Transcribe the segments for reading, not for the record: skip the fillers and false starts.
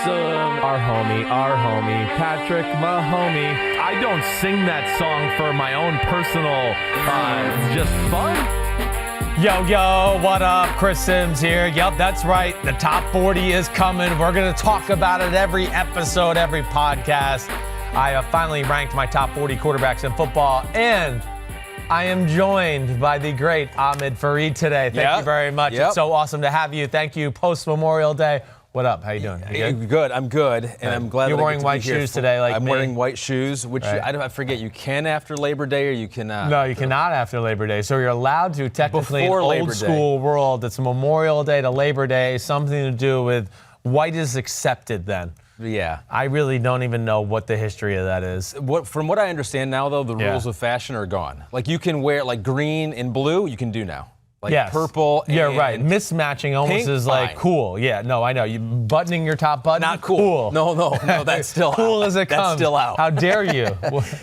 awesome. Our homie, Patrick, my homie. I don't sing that song for my own personal, just fun. Yo, what up? Chris Simms here. Yep, that's right. The top 40 is coming. We're going to talk about it every episode, every podcast. I finally ranked my top 40 quarterbacks in football, and I am joined by the great Ahmed today. Thank you very much. It's so awesome to have you. Thank you. Post-Memorial Day. What up? How you doing? You good? I'm good, and I'm glad you're that wearing white shoes today. Like I'm me. wearing white shoes, which I forget. You can after Labor Day, or you cannot. No, you cannot after Labor Day. So you're allowed to technically Before in Labor old school world. It's Memorial Day to Labor Day. Something to do with white is accepted then. Yeah. I really don't even know what the history of that is. From what I understand now, though, the rules of fashion are gone. Like you can wear like green and blue. You can do now. Like purple and right. Mismatching almost pink, is like fine. Cool. Yeah, no, I know. You buttoning your top button? Not cool. No, that's still cool out. as it comes. That's still out. How dare you?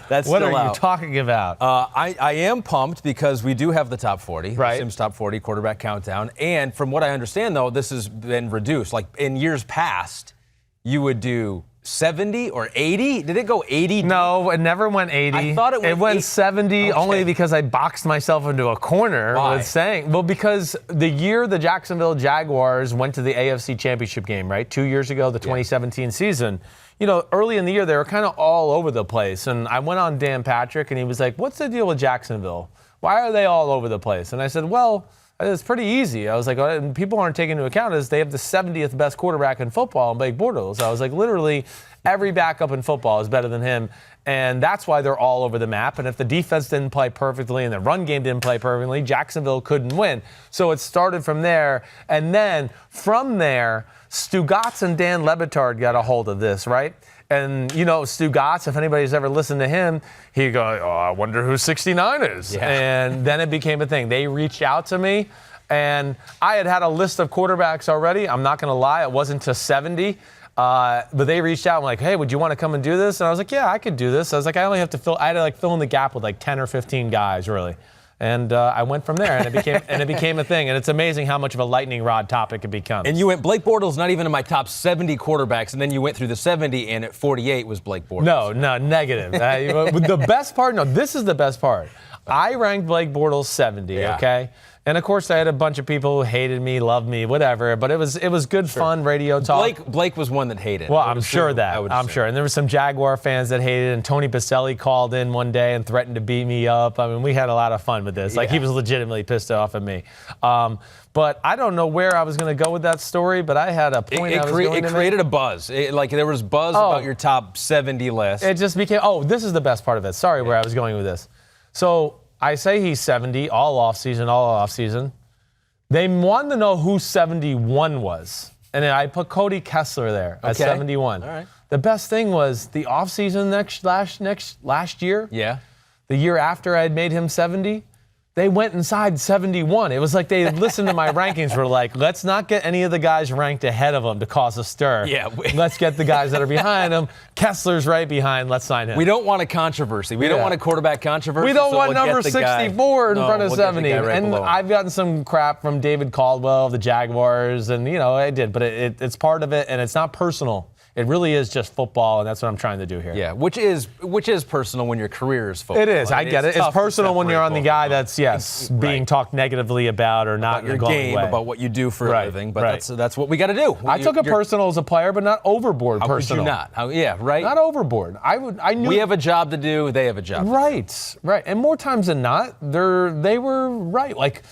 That's what still are out. you talking about? I am pumped because we do have the top 40. Right. Simms top 40 quarterback countdown. And from what I understand, though, this has been reduced. Like in years past, you would do 70 or 80? Did it go 80? No, it never went 80. I thought it went 70 only because I boxed myself into a corner with saying, well, because the year the Jacksonville Jaguars went to the AFC Championship game, right? 2 years ago, the 2017 season, you know, early in the year, they were kind of all over the place. And I went on Dan Patrick and he was like, what's the deal with Jacksonville? Why are they all over the place? And I said, well, it's pretty easy. I was like, and people aren't taking into account is they have the 70th best quarterback in football, Blake Bortles. I was like, literally every backup in football is better than him, and that's why they're all over the map. And if the defense didn't play perfectly and the run game didn't play perfectly, Jacksonville couldn't win. So it started from there, and then from there, Stu Gatz and Dan Lebitard got a hold of this, right? And, you know, Stu Gatz, if anybody's ever listened to him, he'd go, oh, I wonder who 69 is. Yeah. And then it became a thing. They reached out to me, and I had a list of quarterbacks already. I'm not going to lie. It wasn't to 70. But they reached out and like, hey, would you want to come and do this? And I was like, yeah, I could do this. I was like, I had to fill in the gap with like 10 or 15 guys, really. And I went from there, and it became a thing. And it's amazing how much of a lightning rod topic it becomes. And you went, Blake Bortles not even in my top 70 quarterbacks, and then you went through the 70, and at 48 was Blake Bortles. No, negative. The best part, this is the best part. I ranked Blake Bortles 70, okay? And of course, I had a bunch of people who hated me, loved me, whatever. But it was good, fun radio talk. Blake was one that hated. Well, I'm sure. And there were some Jaguar fans that hated. And Tony Baselli called in one day and threatened to beat me up. I mean, we had a lot of fun with this. Like he was legitimately pissed off at me. But I don't know where I was going to go with that story. But I had a point. It created a buzz. There was buzz about your top 70 list. It just became. This is the best part of it. Sorry, where I was going with this. So. I say he's 70 all offseason. They wanted to know who 71 was. And then I put Cody Kessler there at 71. All right. The best thing was the offseason last year. Yeah. The year after I had made him 70, they went inside 71. It was like they listened to my rankings, were like, let's not get any of the guys ranked ahead of him to cause a stir. Yeah. Let's get the guys that are behind him. Kessler's right behind. Let's sign him. We don't want a controversy. We don't want a quarterback controversy. We don't want number 64 in front of 70. And I've gotten some crap from David Caldwell of the Jaguars, and, you know, I did. But it's part of it, and it's not personal. It really is just football, and that's what I'm trying to do here. Yeah, which is personal when your career is football. It is. I get it. It's personal when you're on the guy that's being talked negatively about or not about your going game, away. about what you do for a living. But that's what we got to do. I took it personal as a player, but not overboard personal. How could you not? Right? Not overboard. I knew we have a job to do. They have a job. Right. And more times than not, they were right. Like,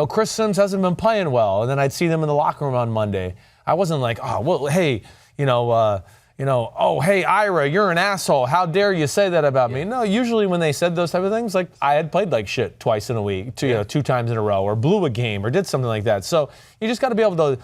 Chris Simms hasn't been playing well, and then I'd see them in the locker room on Monday. I wasn't like, hey. Hey, Ira, you're an asshole. How dare you say that about me? No, usually when they said those type of things, like I had played like shit twice in a week, two times in a row, or blew a game, or did something like that. So you just got to be able to,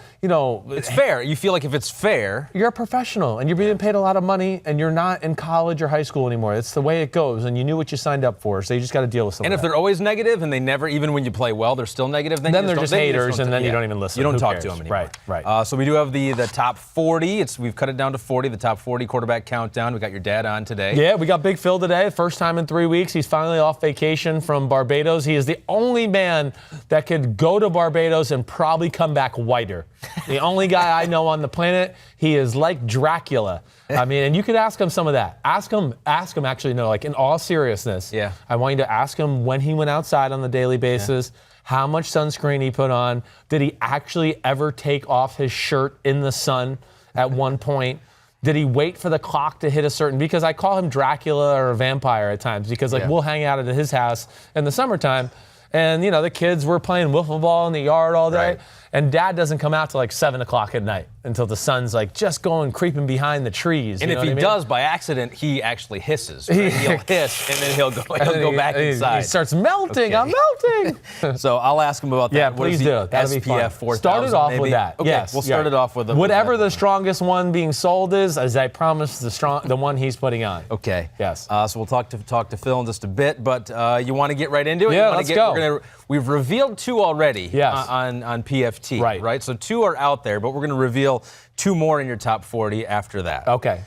It's fair. You feel like if it's fair. You're a professional, and you're being paid a lot of money, and you're not in college or high school anymore. It's the way it goes, and you knew what you signed up for, so you just got to deal with something. And if they're always negative, and they never, even when you play well, they're still negative, then they're just haters, and then you don't even listen. You don't talk to them anymore. Right. So we do have the top 40. We've cut it down to 40, the top 40 quarterback countdown. We got your dad on today. Yeah, we got Big Phil today. First time in 3 weeks. He's finally off vacation from Barbados. He is the only man that could go to Barbados and probably come come back whiter. The only guy I know on the planet, he is like Dracula. I mean, and you could ask him some of that. Ask him actually, no, like in all seriousness. Yeah. I want you to ask him when he went outside on the daily basis, how much sunscreen he put on. Did he actually ever take off his shirt in the sun at one point? Did he wait for the clock to hit a certain, because I call him Dracula or a vampire at times, because like we'll hang out at his house in the summertime and the kids were playing wiffle ball in the yard all day. Right. And Dad doesn't come out till like 7 o'clock at night until the sun's like just creeping behind the trees. And if he does by accident, he actually hisses. Right? He'll hiss, and then he'll go back inside. He starts melting. Okay. I'm melting. So I'll ask him about that. Yeah, please do. That'll be fun. SPF 4000. Start it off maybe? with that. Okay, yes, we'll start it off with whatever the strongest one being sold is, as I promised, the one he's putting on. Okay. Yes. So we'll talk to Phil in just a bit, but you want to get right into it? Yeah, let's go. We've revealed 2 already. Yes. On PFT. Right. So 2 are out there, but we're going to reveal 2 more in your top 40 after that. Okay.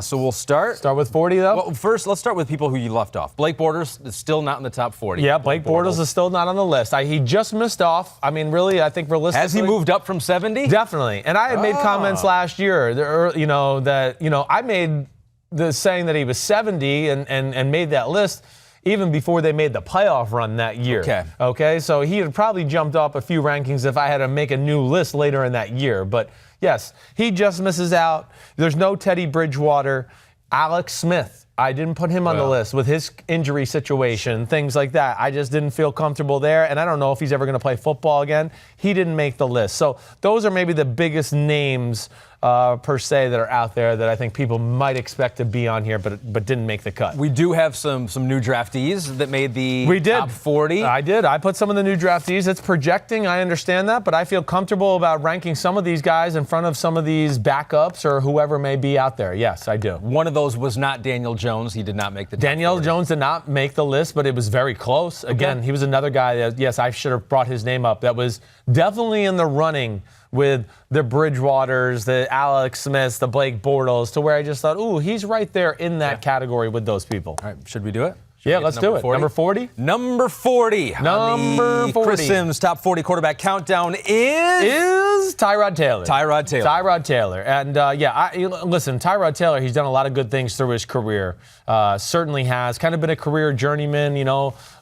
So we'll start. Start with 40, though? Well, first, let's start with people who you left off. Blake Bortles is still not in the top 40. Yeah, Blake Bortles is still not on the list. He just missed off. I mean, really, I think realistically. Has he moved up from 70? Definitely. And I had made comments last year, that I made the saying that he was 70 and made that list even before they made the playoff run that year. Okay, so he had probably jumped up a few rankings if I had to make a new list later in that year. But yes, he just misses out. There's no Teddy Bridgewater. Alex Smith, I didn't put him on the list with his injury situation, things like that. I just didn't feel comfortable there, and I don't know if he's ever going to play football again. He didn't make the list. So those are maybe the biggest names per se that are out there that I think people might expect to be on here, but didn't make the cut. We do have some new draftees that made the top 40. I did. I put some of the new draftees. It's projecting. I understand that, but I feel comfortable about ranking some of these guys in front of some of these backups or whoever may be out there. Yes, I do. One of those was not Daniel Jones. He did not make the top Daniel 40. Jones did not make the list, but it was very close. Again, he was another guy that, yes, I should have brought his name up. That was definitely in the running with the Bridgewaters, the Alex Smiths, the Blake Bortles, to where I just thought, ooh, he's right there in that category with those people. All right, should we do it? Yeah, let's do it. 40? Number 40? Number 40. Number 40. Chris Simms top 40 quarterback countdown is Tyrod Taylor. Tyrod Taylor. And listen, Tyrod Taylor, he's done a lot of good things through his career. Certainly has. Kind of been a career journeyman,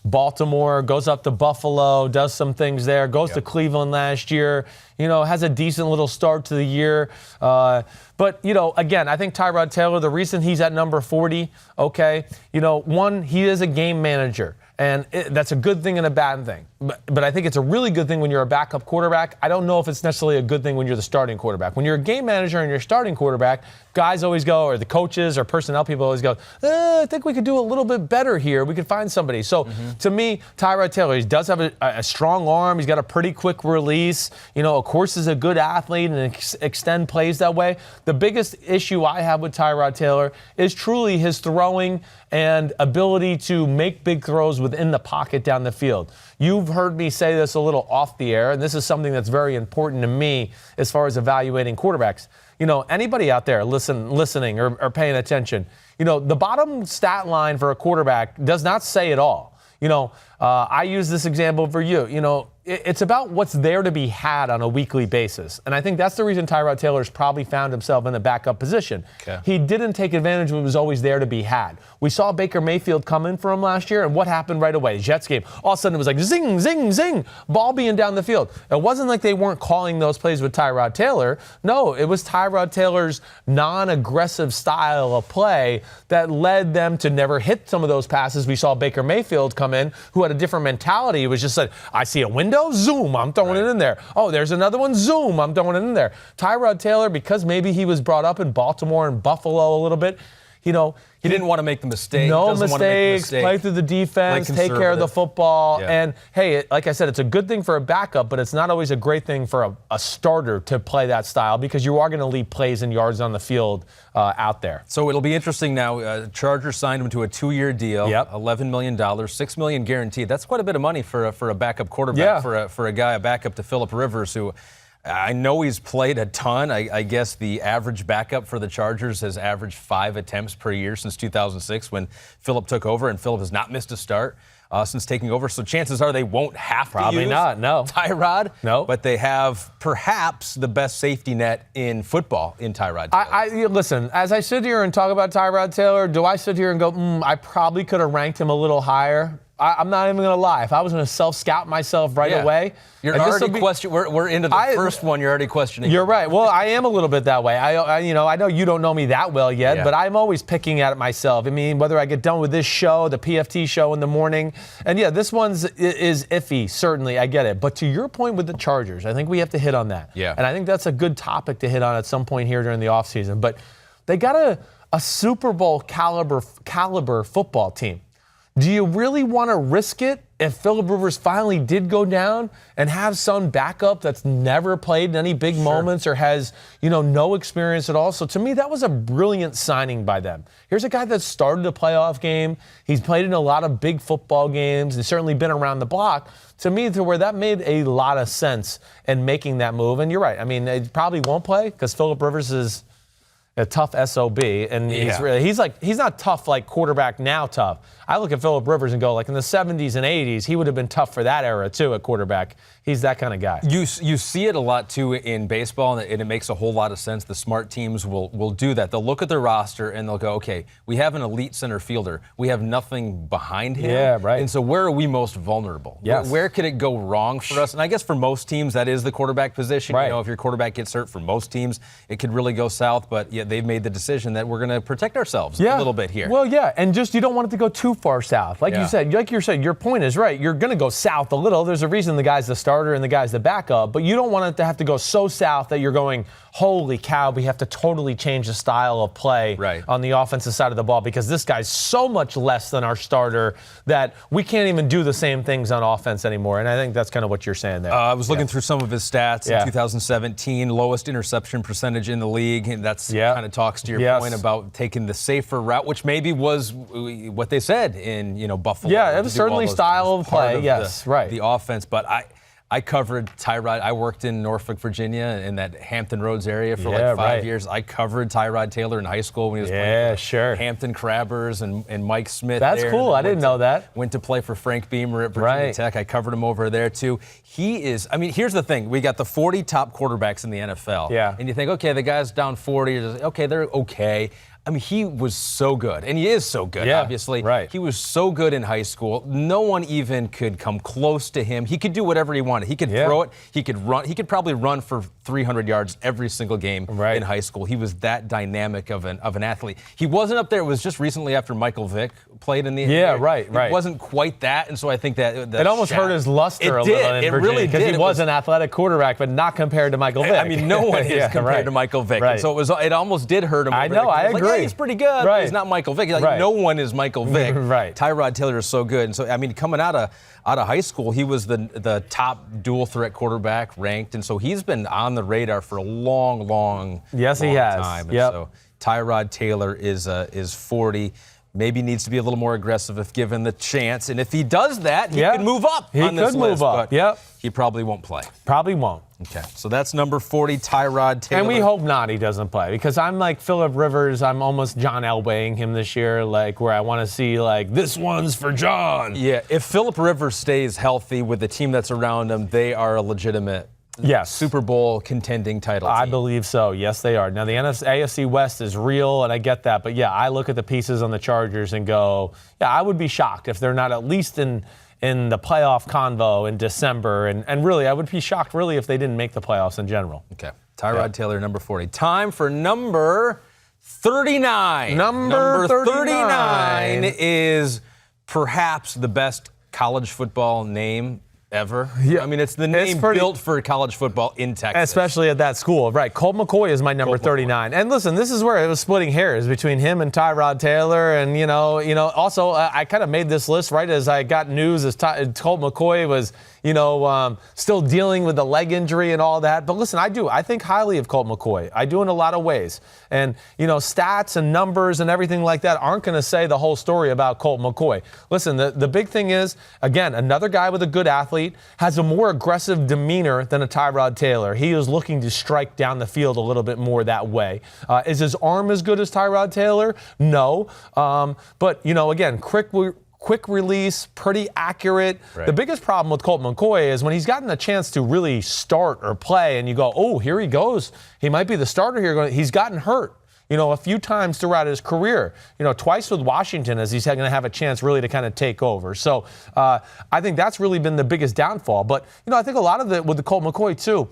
Baltimore, goes up to Buffalo, does some things there, goes to Cleveland last year, has a decent little start to the year. But, again, I think Tyrod Taylor, the reason he's at number 40, one, he is a game manager. And that's a good thing and a bad thing. But I think it's a really good thing when you're a backup quarterback. I don't know if it's necessarily a good thing when you're the starting quarterback. When you're a game manager and you're starting quarterback, guys always go, or the coaches or personnel people always go, I think we could do a little bit better here. We could find somebody. So to me, Tyrod Taylor, he does have a strong arm. He's got a pretty quick release. Of course, is a good athlete and extend plays that way. The biggest issue I have with Tyrod Taylor is truly his throwing and ability to make big throws within the pocket down the field. You've heard me say this a little off the air, and this is something that's very important to me as far as evaluating quarterbacks. Anybody out there listening or paying attention, the bottom stat line for a quarterback does not say it all. I use this example for you. It's about what's there to be had on a weekly basis. And I think that's the reason Tyrod Taylor's probably found himself in a backup position. Okay. He didn't take advantage of what was always there to be had. We saw Baker Mayfield come in for him last year, and what happened right away? Jets game. All of a sudden it was like zing, zing, zing, ball being down the field. It wasn't like they weren't calling those plays with Tyrod Taylor. No, it was Tyrod Taylor's non-aggressive style of play that led them to never hit some of those passes. We saw Baker Mayfield come in, who had a different mentality. It was just like, I see a window, zoom, I'm throwing it in there. Oh, there's another one, zoom, I'm throwing it in there. Tyrod Taylor, because maybe he was brought up in Baltimore and Buffalo a little bit, he didn't want to make the mistake. No mistakes, play through the defense, take care of the football. Yeah. And, hey, like I said, it's a good thing for a backup, but it's not always a great thing for a starter to play that style because you are going to leave plays and yards on the field out there. So it'll be interesting now. Chargers signed him to a 2-year deal, $11 million, $6 million guaranteed. That's quite a bit of money for a backup quarterback, for a guy, a backup to Phillip Rivers, who I know he's played a ton. I guess the average backup for the Chargers has averaged 5 attempts per year since 2006 when Philip took over, and Philip has not missed a start since taking over. So chances are they won't have to use Tyrod. No. But they have perhaps the best safety net in football in Tyrod Taylor. Listen, as I sit here and talk about Tyrod Taylor, do I sit here and go, I probably could have ranked him a little higher? I'm not even going to lie. If I was going to self-scout myself right away. You're already questioning. We're into the first one. You're already questioning. You're right. Well, I am a little bit that way. I know you don't know me that well yet, but I'm always picking at it myself. I mean, whether I get done with this show, the PFT show in the morning, and this one's is iffy, certainly. I get it. But to your point with the Chargers, I think we have to hit on that. Yeah. And I think that's a good topic to hit on at some point here during the offseason. But they got a Super Bowl caliber football team. Do you really want to risk it if Philip Rivers finally did go down and have some backup that's never played in any big moments or has, no experience at all? So to me, that was a brilliant signing by them. Here's a guy that started a playoff game. He's played in a lot of big football games and certainly been around the block. To me, to where that made a lot of sense in making that move. And you're right. I mean, they probably won't play because Philip Rivers is a tough SOB, and he's not tough like quarterback now tough. I look at Philip Rivers and go, like in the 70s and 80s, he would have been tough for that era too at quarterback. He's that kind of guy. You see it a lot too in baseball, and it makes a whole lot of sense. The smart teams will do that. They'll look at their roster and they'll go, okay, we have an elite center fielder. We have nothing behind him. Yeah, right. And so where are we most vulnerable? Yes. Where could it go wrong for us? And I guess for most teams, that is the quarterback position. Right. If your quarterback gets hurt, for most teams, it could really go south. But they've made the decision that we're going to protect ourselves a little bit here. Well, and just you don't want it to go too far south. Like you said, your point is right. You're going to go south a little. There's a reason the guy's the starter and the guy's the backup, but you don't want it to have to go so south that you're going, holy cow, we have to totally change the style of play on the offensive side of the ball because this guy's so much less than our starter that we can't even do the same things on offense anymore. And I think that's kind of what you're saying there. I was looking through some of his stats in 2017, lowest interception percentage in the league, and that's kind of talks to your point about taking the safer route, which maybe was what they said in Buffalo. Yeah, it was certainly style of play. The offense, but I covered Tyrod. I worked in Norfolk, Virginia, in that Hampton Roads area for like 5 years. I covered Tyrod Taylor in high school when he was playing for Hampton Crabbers and Mike Smith. That's cool. I didn't know that. Went to play for Frank Beamer at Virginia Tech. I covered him over there too. He is. I mean, here's the thing: we got the 40 top quarterbacks in the NFL. Yeah. And you think, okay, the guy's down 40. Okay, they're okay. I mean, he was so good, and he is so good, obviously. Right. He was so good in high school. No one even could come close to him. He could do whatever he wanted. He could throw it. He could run. He could probably run for 300 yards every single game in high school. He was that dynamic of an athlete. He wasn't up there. It was just recently after Michael Vick played in the NBA. It wasn't quite that, and so I think that it almost hurt his luster a little in Virginia. It really did. Because he was an athletic quarterback, but not compared to Michael Vick. I mean, no one is compared to Michael Vick. And so it almost did hurt him. I know. I agree. He's pretty good. But he's not Michael Vick. No one is Michael Vick. Tyrod Taylor is so good. And so, I mean, coming out of high school, he was the top dual threat quarterback ranked. And so he's been on the radar for a long time. He has. And so Tyrod Taylor is 40. Maybe needs to be a little more aggressive if given the chance. And if he does that, he could move up on this list. He could move up. But he probably won't play. Probably won't. Okay, so that's number 40, Tyrod Taylor. And we hope not he doesn't play because I'm like Philip Rivers. I'm almost John Elwaying him this year, like where I want to see like this one's for John. Yeah, if Philip Rivers stays healthy with the team that's around him, they are a legitimate Super Bowl contending title team. I believe so. Yes, they are. Now, the AFC West is real, and I get that. But, I look at the pieces on the Chargers and go, I would be shocked if they're not at least in the playoff convo in December. And really, I would be shocked, really, if they didn't make the playoffs in general. Okay. Tyrod Taylor, number 40. Time for number 39. Number 39 is perhaps the best college football name ever. Yeah. I mean, it's the name built for college football in Texas. Especially at that school. Right. Colt McCoy is my number 39. And listen, this is where it was splitting hairs between him and Tyrod Taylor. And, also I kind of made this list right as I got news as Colt McCoy was, still dealing with the leg injury and all that. But listen, I think highly of Colt McCoy. I do in a lot of ways. And, stats and numbers and everything like that aren't going to say the whole story about Colt McCoy. Listen, the big thing is, again, another guy with a good athlete. athlete, has a more aggressive demeanor than a Tyrod Taylor. He is looking to strike down the field a little bit more that way. Is his arm as good as Tyrod Taylor? No. But, again, quick release, pretty accurate. Right. The biggest problem with Colt McCoy is when he's gotten a chance to really start or play and you go, oh, here he goes. He might be the starter here. He's gotten hurt. A few times throughout his career, twice with Washington as he's going to have a chance really to kind of take over. So I think that's really been the biggest downfall. But, I think a lot of it with the Colt McCoy, too,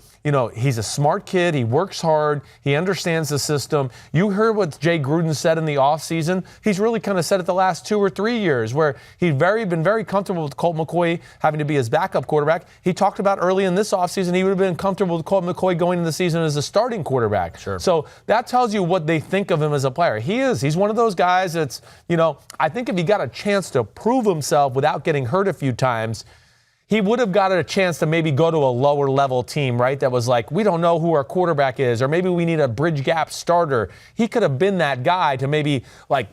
he's a smart kid. He works hard. He understands the system. You heard what Jay Gruden said in the offseason. He's really kind of said it the last 2 or 3 years where he'd been very comfortable with Colt McCoy having to be his backup quarterback. He talked about early in this offseason he would have been comfortable with Colt McCoy going into the season as a starting quarterback. Sure. So that tells you what they think of him as a player. He's one of those guys that's, I think if he got a chance to prove himself without getting hurt a few times, he would have got a chance to maybe go to a lower level team, right? That was like, we don't know who our quarterback is, or maybe we need a bridge gap starter. He could have been that guy to maybe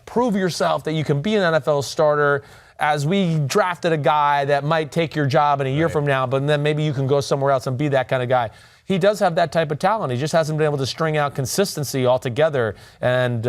prove yourself that you can be an NFL starter as we drafted a guy that might take your job in a year from now, but then maybe you can go somewhere else and be that kind of guy. He does have that type of talent. He just hasn't been able to string out consistency altogether. And,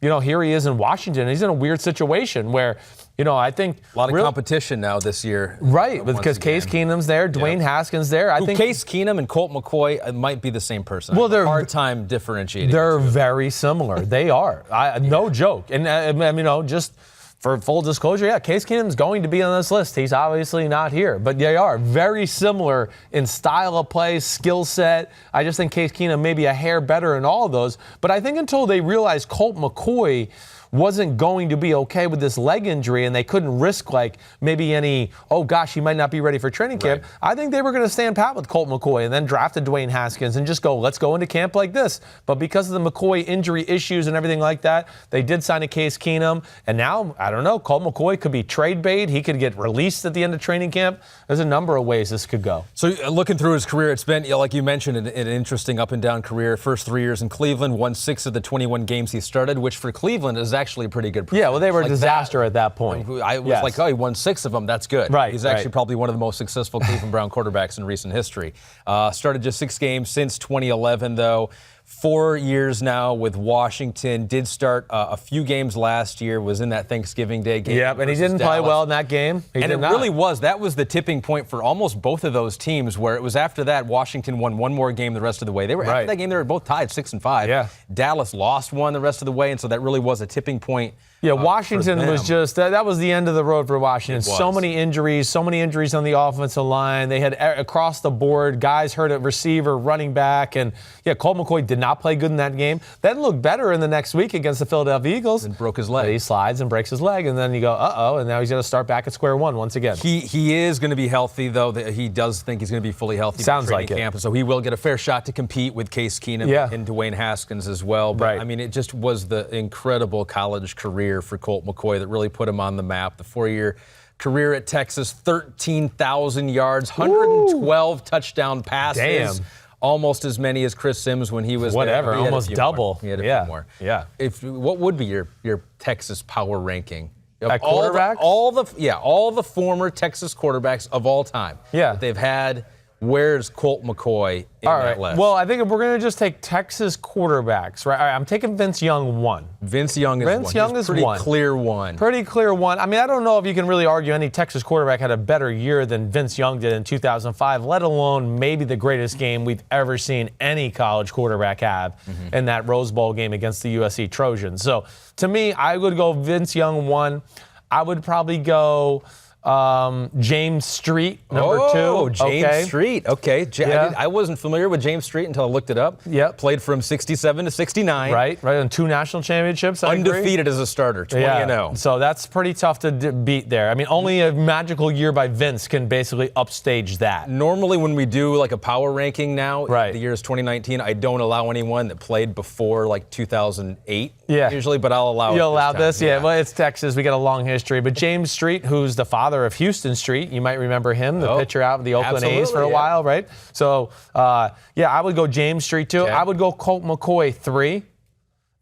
here he is in Washington. He's in a weird situation where, I think a lot of competition now this year. Right, because Case Keenum's there, Dwayne Haskins there. I think Case Keenum and Colt McCoy might be the same person. Well, they're hard time differentiating. They're very similar. They are. No joke. And just for full disclosure, Case Keenum's going to be on this list. He's obviously not here, but they are very similar in style of play, skill set. I just think Case Keenum may be a hair better in all of those. But I think until they realized Colt McCoy wasn't going to be okay with this leg injury and they couldn't risk maybe any, oh gosh, he might not be ready for training camp. I think they were going to stand pat with Colt McCoy and then drafted Dwayne Haskins and just go, let's go into camp like this. But because of the McCoy injury issues and everything like that, they did sign a Case Keenum. And now, I don't know, Colt McCoy could be trade bait. He could get released at the end of training camp. There's a number of ways this could go. So looking through his career, it's been, like you mentioned, an interesting up and down career. First 3 years in Cleveland, won 6 of the 21 games he started, which for Cleveland is actually a pretty good percentage. Yeah, well, they were a disaster at that point. I was like, oh, he won 6 of them. That's good. Right. He's actually probably one of the most successful Cleveland Brown quarterbacks in recent history. Started just 6 games since 2011, though. 4 years now with Washington. Did start a few games last year. Was in that Thanksgiving Day game. Yep, and he didn't play well in that game. Really was. That was the tipping point for almost both of those teams, where it was after that Washington won one more game the rest of the way. They were after that game. They were both tied 6-5. Yeah. Dallas lost one the rest of the way, and so that really was a tipping point. Yeah, Washington was just, that was the end of the road for Washington. So many injuries on the offensive line. They had across the board guys hurt at receiver, running back, and Colt McCoy did not play good in that game. Then looked better in the next week against the Philadelphia Eagles. And broke his leg. He slides and breaks his leg, and then you go, uh-oh, and now he's going to start back at square one once again. He is going to be healthy, though. He does think he's going to be fully healthy. Sounds like it. Camp, so he will get a fair shot to compete with Case Keenum and Dwayne Haskins as well. But, I mean, it just was the incredible college career for Colt McCoy that really put him on the map. The 4-year career at Texas, 13,000 yards, 112 touchdown passes. Damn. Almost as many as Chris Simms when he was there. Almost double. He had a few more. Yeah. What would be your Texas power ranking? At quarterbacks? All the former Texas quarterbacks of all time that they've had. Where's Colt McCoy in that list? Well, I think if we're going to just take Texas quarterbacks, right? All right, I'm taking Vince Young 1. Vince Young is pretty clear one. Pretty clear one. I mean, I don't know if you can really argue any Texas quarterback had a better year than Vince Young did in 2005, let alone maybe the greatest game we've ever seen any college quarterback have in that Rose Bowl game against the USC Trojans. So, to me, I would go Vince Young 1. I would probably go James Street, number 2. Oh, James Street. Okay. I wasn't familiar with James Street until I looked it up. Yep. Played from 67 to 69. Right, on 2 national championships. Undefeated as a starter, 20-0. So that's pretty tough to beat there. I mean, only a magical year by Vince can basically upstage that. Normally when we do like a power ranking now, the year is 2019, I don't allow anyone that played before like 2008 usually, but I'll allow it. You'll allow this? Yeah, well, it's Texas. We got a long history. But James Street, who's the father of Houston Street. You might remember him, the pitcher out of the Oakland A's for a while, right? So, I would go James Street 2. I would go Colt McCoy 3.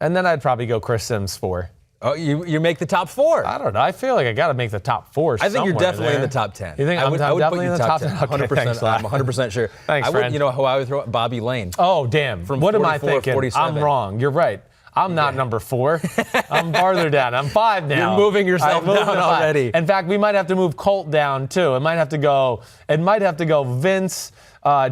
And then I'd probably go Chris Simms 4. Oh, you make the top 4. I don't know. I feel like I got to make the top 4 I think you're definitely there. in the top 10. You think I would definitely put you in the top 10? 10. 100%. Thanks, I'm 100% sure. Thanks, friend. You know how I would throw it? Bobby Lane. Oh, damn. From what am 44, I thinking? 47. I'm wrong. You're right. I'm not number 4. I'm farther down. I'm 5 now. You're moving yourself down already. In fact, we might have to move Colt down too. It might have to go Vince,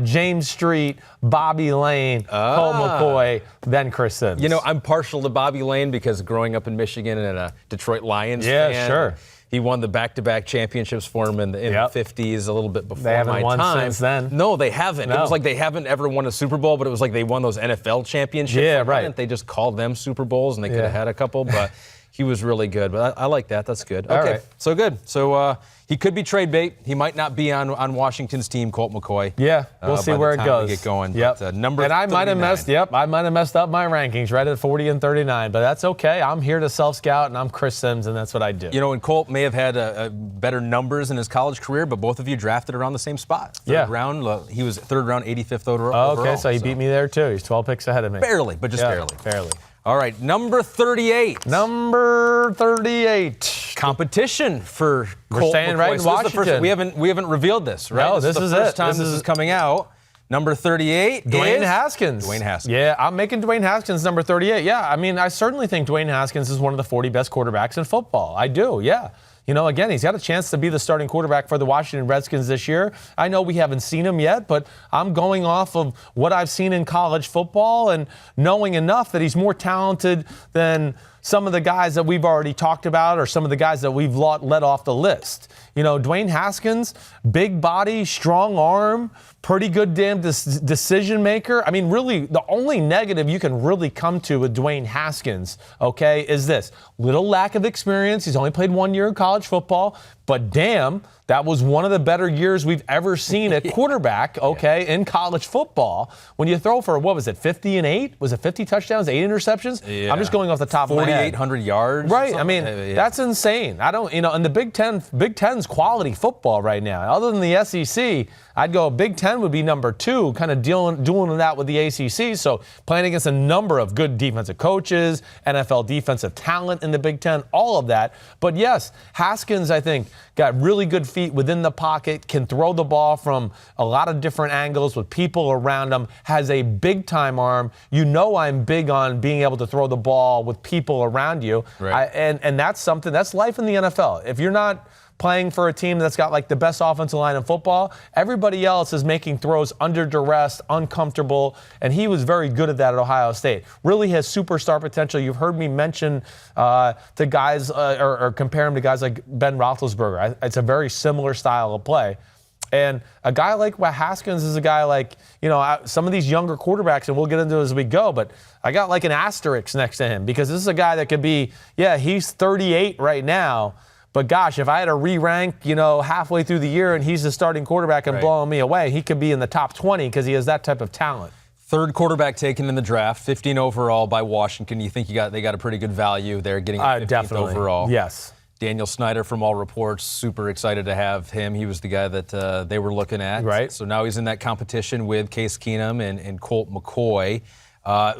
James Street, Bobby Lane, Colt McCoy, then Chris Simms. You know, I'm partial to Bobby Lane because growing up in Michigan and a Detroit Lions fan, sure. He won the back-to-back championships for him in the 50s, a little bit before they haven't my won time. Since then. No, they haven't. No. It was like they haven't ever won a Super Bowl, but it was like they won those NFL championships. Yeah, right. They just called them Super Bowls, and they could have had a couple, but he was really good. But I like that. That's good. Okay, right. So good. So he could be trade bait. He might not be on Washington's team, Colt McCoy. Yeah, we'll see where it goes. We get going. Yep. But, number and I 39. might have messed up my rankings right at 40 and 39, but that's okay. I'm here to self-scout, and I'm Chris Simms, and that's what I do. You know, and Colt may have had better numbers in his college career, but both of you drafted around the same spot. Third round. He was third round, 85th overall. Okay, so he beat me there too. He's 12 picks ahead of me. Barely, but just barely. Barely. All right, number 38. Number 38. Competition for We're Colt staying McCoy. right in So this is the Washington. first, we haven't revealed this, right? No, this is the first time this is coming out. Number 38 Dwayne Haskins. Dwayne Haskins. Yeah, I'm making Dwayne Haskins number 38. Yeah, I mean, I certainly think Dwayne Haskins is one of the 40 best quarterbacks in football. I do, yeah. You know, again, he's got a chance to be the starting quarterback for the Washington Redskins this year. I know we haven't seen him yet, but I'm going off of what I've seen in college football and knowing enough that he's more talented than some of the guys that we've already talked about or some of the guys that we've let off the list. You know, Dwayne Haskins, big body, strong arm, pretty good damn decision maker. I mean, really, the only negative you can really come to with Dwayne Haskins, okay, is this. Little lack of experience. He's only played 1 year in college football, but damn, that was one of the better years we've ever seen at quarterback, okay, in college football. When you throw for, what was it, 50 and 8? Was it 50 touchdowns, 8 interceptions? Yeah. I'm just going off the top of my head. 4,800 yards. Right. I mean, that's insane. I don't, you know, and the Big Ten's quality football right now. Other than the SEC, I'd go Big Ten would be number 2, kind of doing that with the ACC. So playing against a number of good defensive coaches, NFL defensive talent in the Big Ten, all of that. But yes, Haskins, I think, got really good feet within the pocket, can throw the ball from a lot of different angles with people around him, has a big-time arm. You know I'm big on being able to throw the ball with people around you. Right. And that's something, that's life in the NFL. If you're not playing for a team that's got like the best offensive line in football, everybody else is making throws under duress, uncomfortable, and he was very good at that at Ohio State. Really has superstar potential. You've heard me mention the guys or compare him to guys like Ben Roethlisberger. It's a very similar style of play. And a guy like Haskins is a guy like, you know, some of these younger quarterbacks, and we'll get into it as we go, but I got like an asterisk next to him because this is a guy that could be, yeah, he's 38 right now, but gosh, if I had to re-rank, you know, halfway through the year and he's the starting quarterback and blowing me away, he could be in the top 20 because he has that type of talent. Third quarterback taken in the draft, 15 overall by Washington. You think they got a pretty good value there getting 15th definitely. overall? Yes. Daniel Snyder, from all reports, super excited to have him. He was the guy that they were looking at. Right. So now he's in that competition with Case Keenum and Colt McCoy.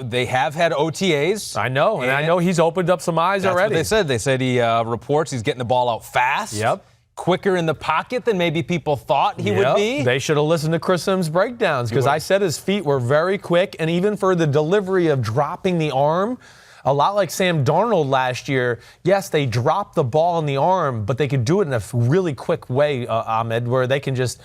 They have had OTAs. I know, and I know he's opened up some eyes already. That's what they said. They said he reports he's getting the ball out fast. Yep. Quicker in the pocket than maybe people thought he would be. They should have listened to Chris Simms' breakdowns because I said his feet were very quick, and even for the delivery of dropping the arm, a lot like Sam Darnold last year, yes, they dropped the ball in the arm, but they could do it in a really quick way, Ahmed, where they can just,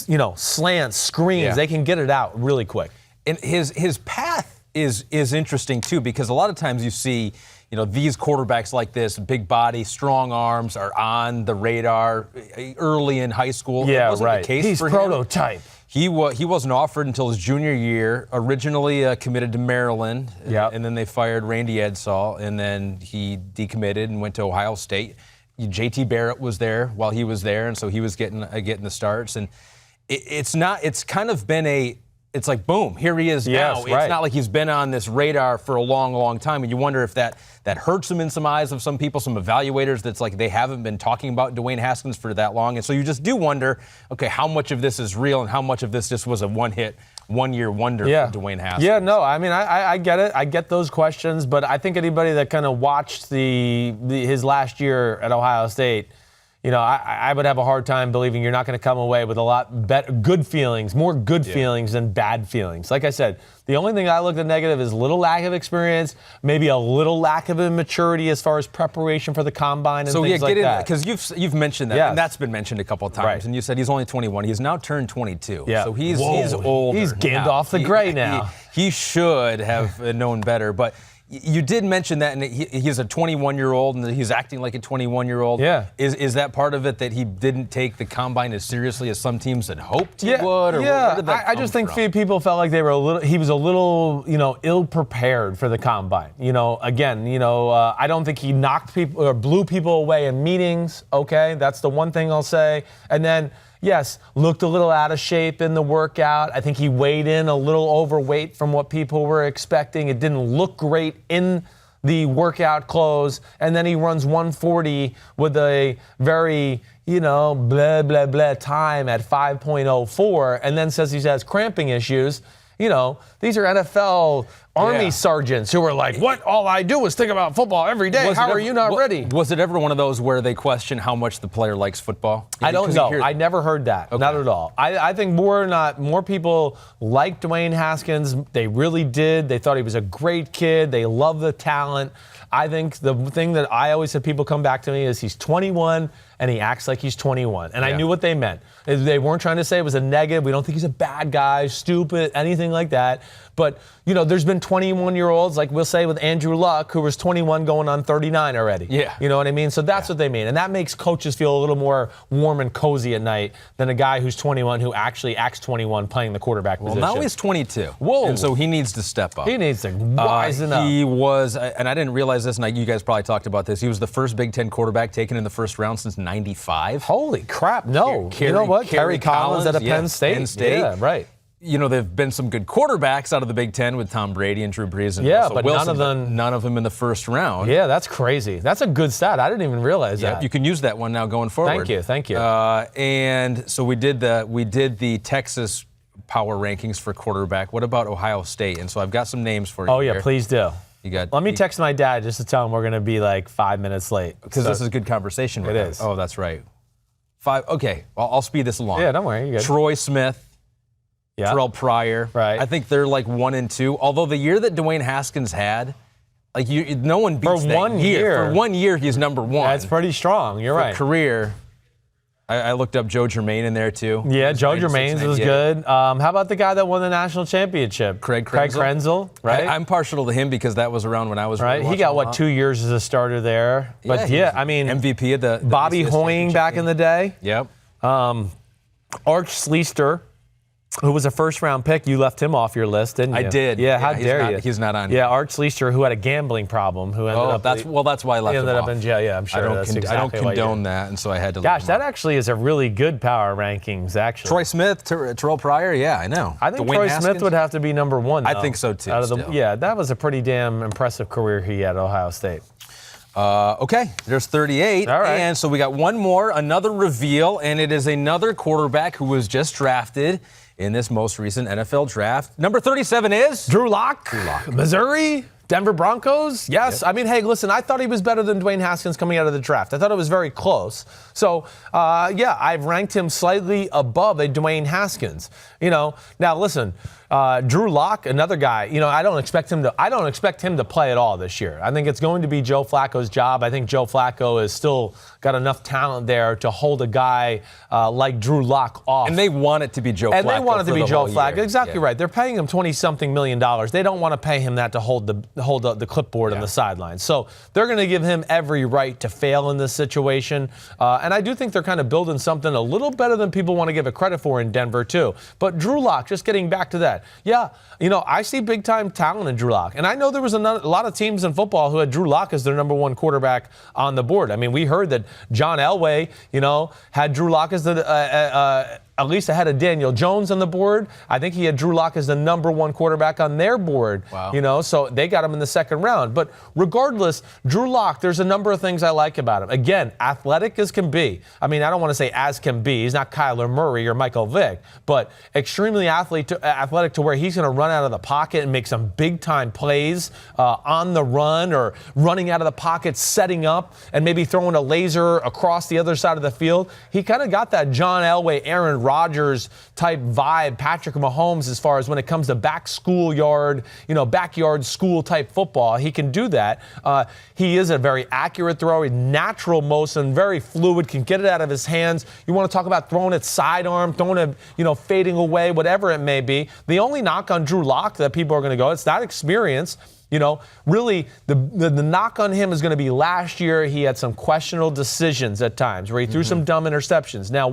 you know, slant, screens. Yeah. They can get it out really quick. And his path is interesting, too, because a lot of times you see, you know, these quarterbacks like this, big body, strong arms, are on the radar early in high school. Yeah, it wasn't right. The case He's for prototype. Him. He wasn't offered until his junior year, originally committed to Maryland, and then they fired Randy Edsall, and then he decommitted and went to Ohio State. J.T. Barrett was there while he was there, and so he was getting the starts. And it's kind of been a it's like, boom, here he is now. It's not like he's been on this radar for a long, long time. And you wonder if that hurts him in some eyes of some people, some evaluators, that's like they haven't been talking about Dwayne Haskins for that long. And so you just do wonder, okay, how much of this is real and how much of this just was a one-year wonder for Dwayne Haskins? Yeah, no, I mean, I get it. I get those questions. But I think anybody that kind of watched his last year at Ohio State, you know, I would have a hard time believing you're not going to come away with a lot good feelings, more good feelings than bad feelings. Like I said, the only thing I looked at negative is little lack of experience, maybe a little lack of immaturity as far as preparation for the combine and things like that. Because you've mentioned that, and that's been mentioned a couple of times. And you said he's only 21. He's now turned 22. Yeah. So he's older. He's Gandalf the Grey now. He should have known better, but. You did mention that, and he's a 21-year-old, and he's acting like a 21-year-old. Yeah. Is that part of it, that he didn't take the combine as seriously as some teams had hoped he would? Or yeah. where did that I just think from? people felt like he was a little, ill-prepared for the combine. I don't think he knocked people or blew people away in meetings. Okay, that's the one thing I'll say. And then, yes, looked a little out of shape in the workout. I think he weighed in a little overweight from what people were expecting. It didn't look great in the workout clothes. And then he runs 140 with a very, blah, blah, blah time at 5.04 and then says he has cramping issues. These are NFL Army sergeants who are like, what? All I do is think about football every day. How are you not ready? Was it ever one of those where they question how much the player likes football? I don't know. I never heard that. Okay. Not at all. I think more people like Dwayne Haskins. They really did. They thought he was a great kid. They love the talent. I think the thing that I always have people come back to me is he's 21 and he acts like he's 21. And I knew what they meant. They weren't trying to say it was a negative. We don't think he's a bad guy, stupid, anything like that. But, there's been 21-year-olds, like we'll say with Andrew Luck, who was 21 going on 39 already. Yeah. You know what I mean? So that's what they mean. And that makes coaches feel a little more warm and cozy at night than a guy who's 21 who actually acts 21 playing the quarterback position. Well, now he's 22. Whoa. And so he needs to step up. He needs to wisen up. He was, and I didn't realize this, and you guys probably talked about this, he was the first Big Ten quarterback taken in the first round since 95. Holy crap, no. You know what? Kerry Collins at Penn State. Penn State. Yeah, right. There have been some good quarterbacks out of the Big Ten with Tom Brady and Drew Brees and Russell Wilson, none of them in the first round. Yeah, that's crazy. That's a good stat. I didn't even realize that. You can use that one now going forward. Thank you. And so we did the Texas power rankings for quarterback. What about Ohio State? And so I've got some names for you. Oh, yeah, here. please do. Let me you text my dad just to tell him we're going to be like 5 minutes late. Because this is a good conversation. It is. Oh, that's right. Okay, well, I'll speed this along. Yeah, don't worry. You're good. Troy Smith. Yeah. Terrell Pryor. Right. I think they're like 1 and 2. Although the year that Dwayne Haskins had, no one beats for that 1 year. For 1 year, he's number 1. That's pretty strong. You're right. Career. I looked up Joe Germain in there too. Yeah, Joe Germain's was good. How about the guy that won the national championship? Craig Krenzel, right? I'm partial to him because that was around when I was right. He got 2 years as a starter there. But I mean, MVP of the Bobby Hoying back in the day. Yep. Arch Sleester, who was a first-round pick. You left him off your list, didn't you? I did. Yeah, how dare you? He's not on. Yeah, Arch Sleester, who had a gambling problem, who ended up. That's why I left him ended off. up in jail. Yeah, I'm sure. I don't condone that, and so I had to. Gosh, that actually is a really good power rankings. Actually, Troy Smith, Terrell Pryor. Yeah, I know. I think Troy Smith would have to be number 1. Though, I think so too. That was a pretty damn impressive career he had at Ohio State. Okay, there's 38. All right. And so we got one more, another reveal, and it is another quarterback who was just drafted in this most recent NFL draft. Number 37 is? Drew Lock. Missouri. Denver Broncos? Yes. Yep. I mean, hey, listen, I thought he was better than Dwayne Haskins coming out of the draft. I thought it was very close. So, I've ranked him slightly above a Dwayne Haskins. Now listen, Drew Lock, another guy, I don't expect him to play at all this year. I think it's going to be Joe Flacco's job. I think Joe Flacco has still got enough talent there to hold a guy like Drew Lock off. And they want it to be Joe Flacco. And they want it to be Joe Flacco. Exactly yeah. right. They're paying him $20-something million. They don't want to pay him that to hold the clipboard on the sidelines. So they're going to give him every right to fail in this situation. And I do think they're kind of building something a little better than people want to give it credit for in Denver, too. But Drew Lock, just getting back to that. Yeah, I see big-time talent in Drew Lock. And I know there was a lot of teams in football who had Drew Lock as their number 1 quarterback on the board. I mean, we heard that John Elway, had Drew Lock as at least ahead of Daniel Jones on the board. I think he had Drew Lock as the number 1 quarterback on their board. Wow. So they got him in the second round. But regardless, Drew Lock, there's a number of things I like about him. Again, athletic as can be. I mean, I don't want to say as can be. He's not Kyler Murray or Michael Vick, but extremely athletic to where he's going to run out of the pocket and make some big-time plays on the run or running out of the pocket, setting up, and maybe throwing a laser across the other side of the field. He kind of got that John Elway, Aaron Rodgers type vibe, Patrick Mahomes, as far as when it comes to backyard school type football. He can do that. He is a very accurate thrower, natural motion, very fluid, can get it out of his hands. You want to talk about throwing it sidearm, throwing it, fading away, whatever it may be. The only knock on Drew Lock that people are going to go, it's not experience. Really, the knock on him is going to be last year he had some questionable decisions at times where he threw some dumb interceptions. Now,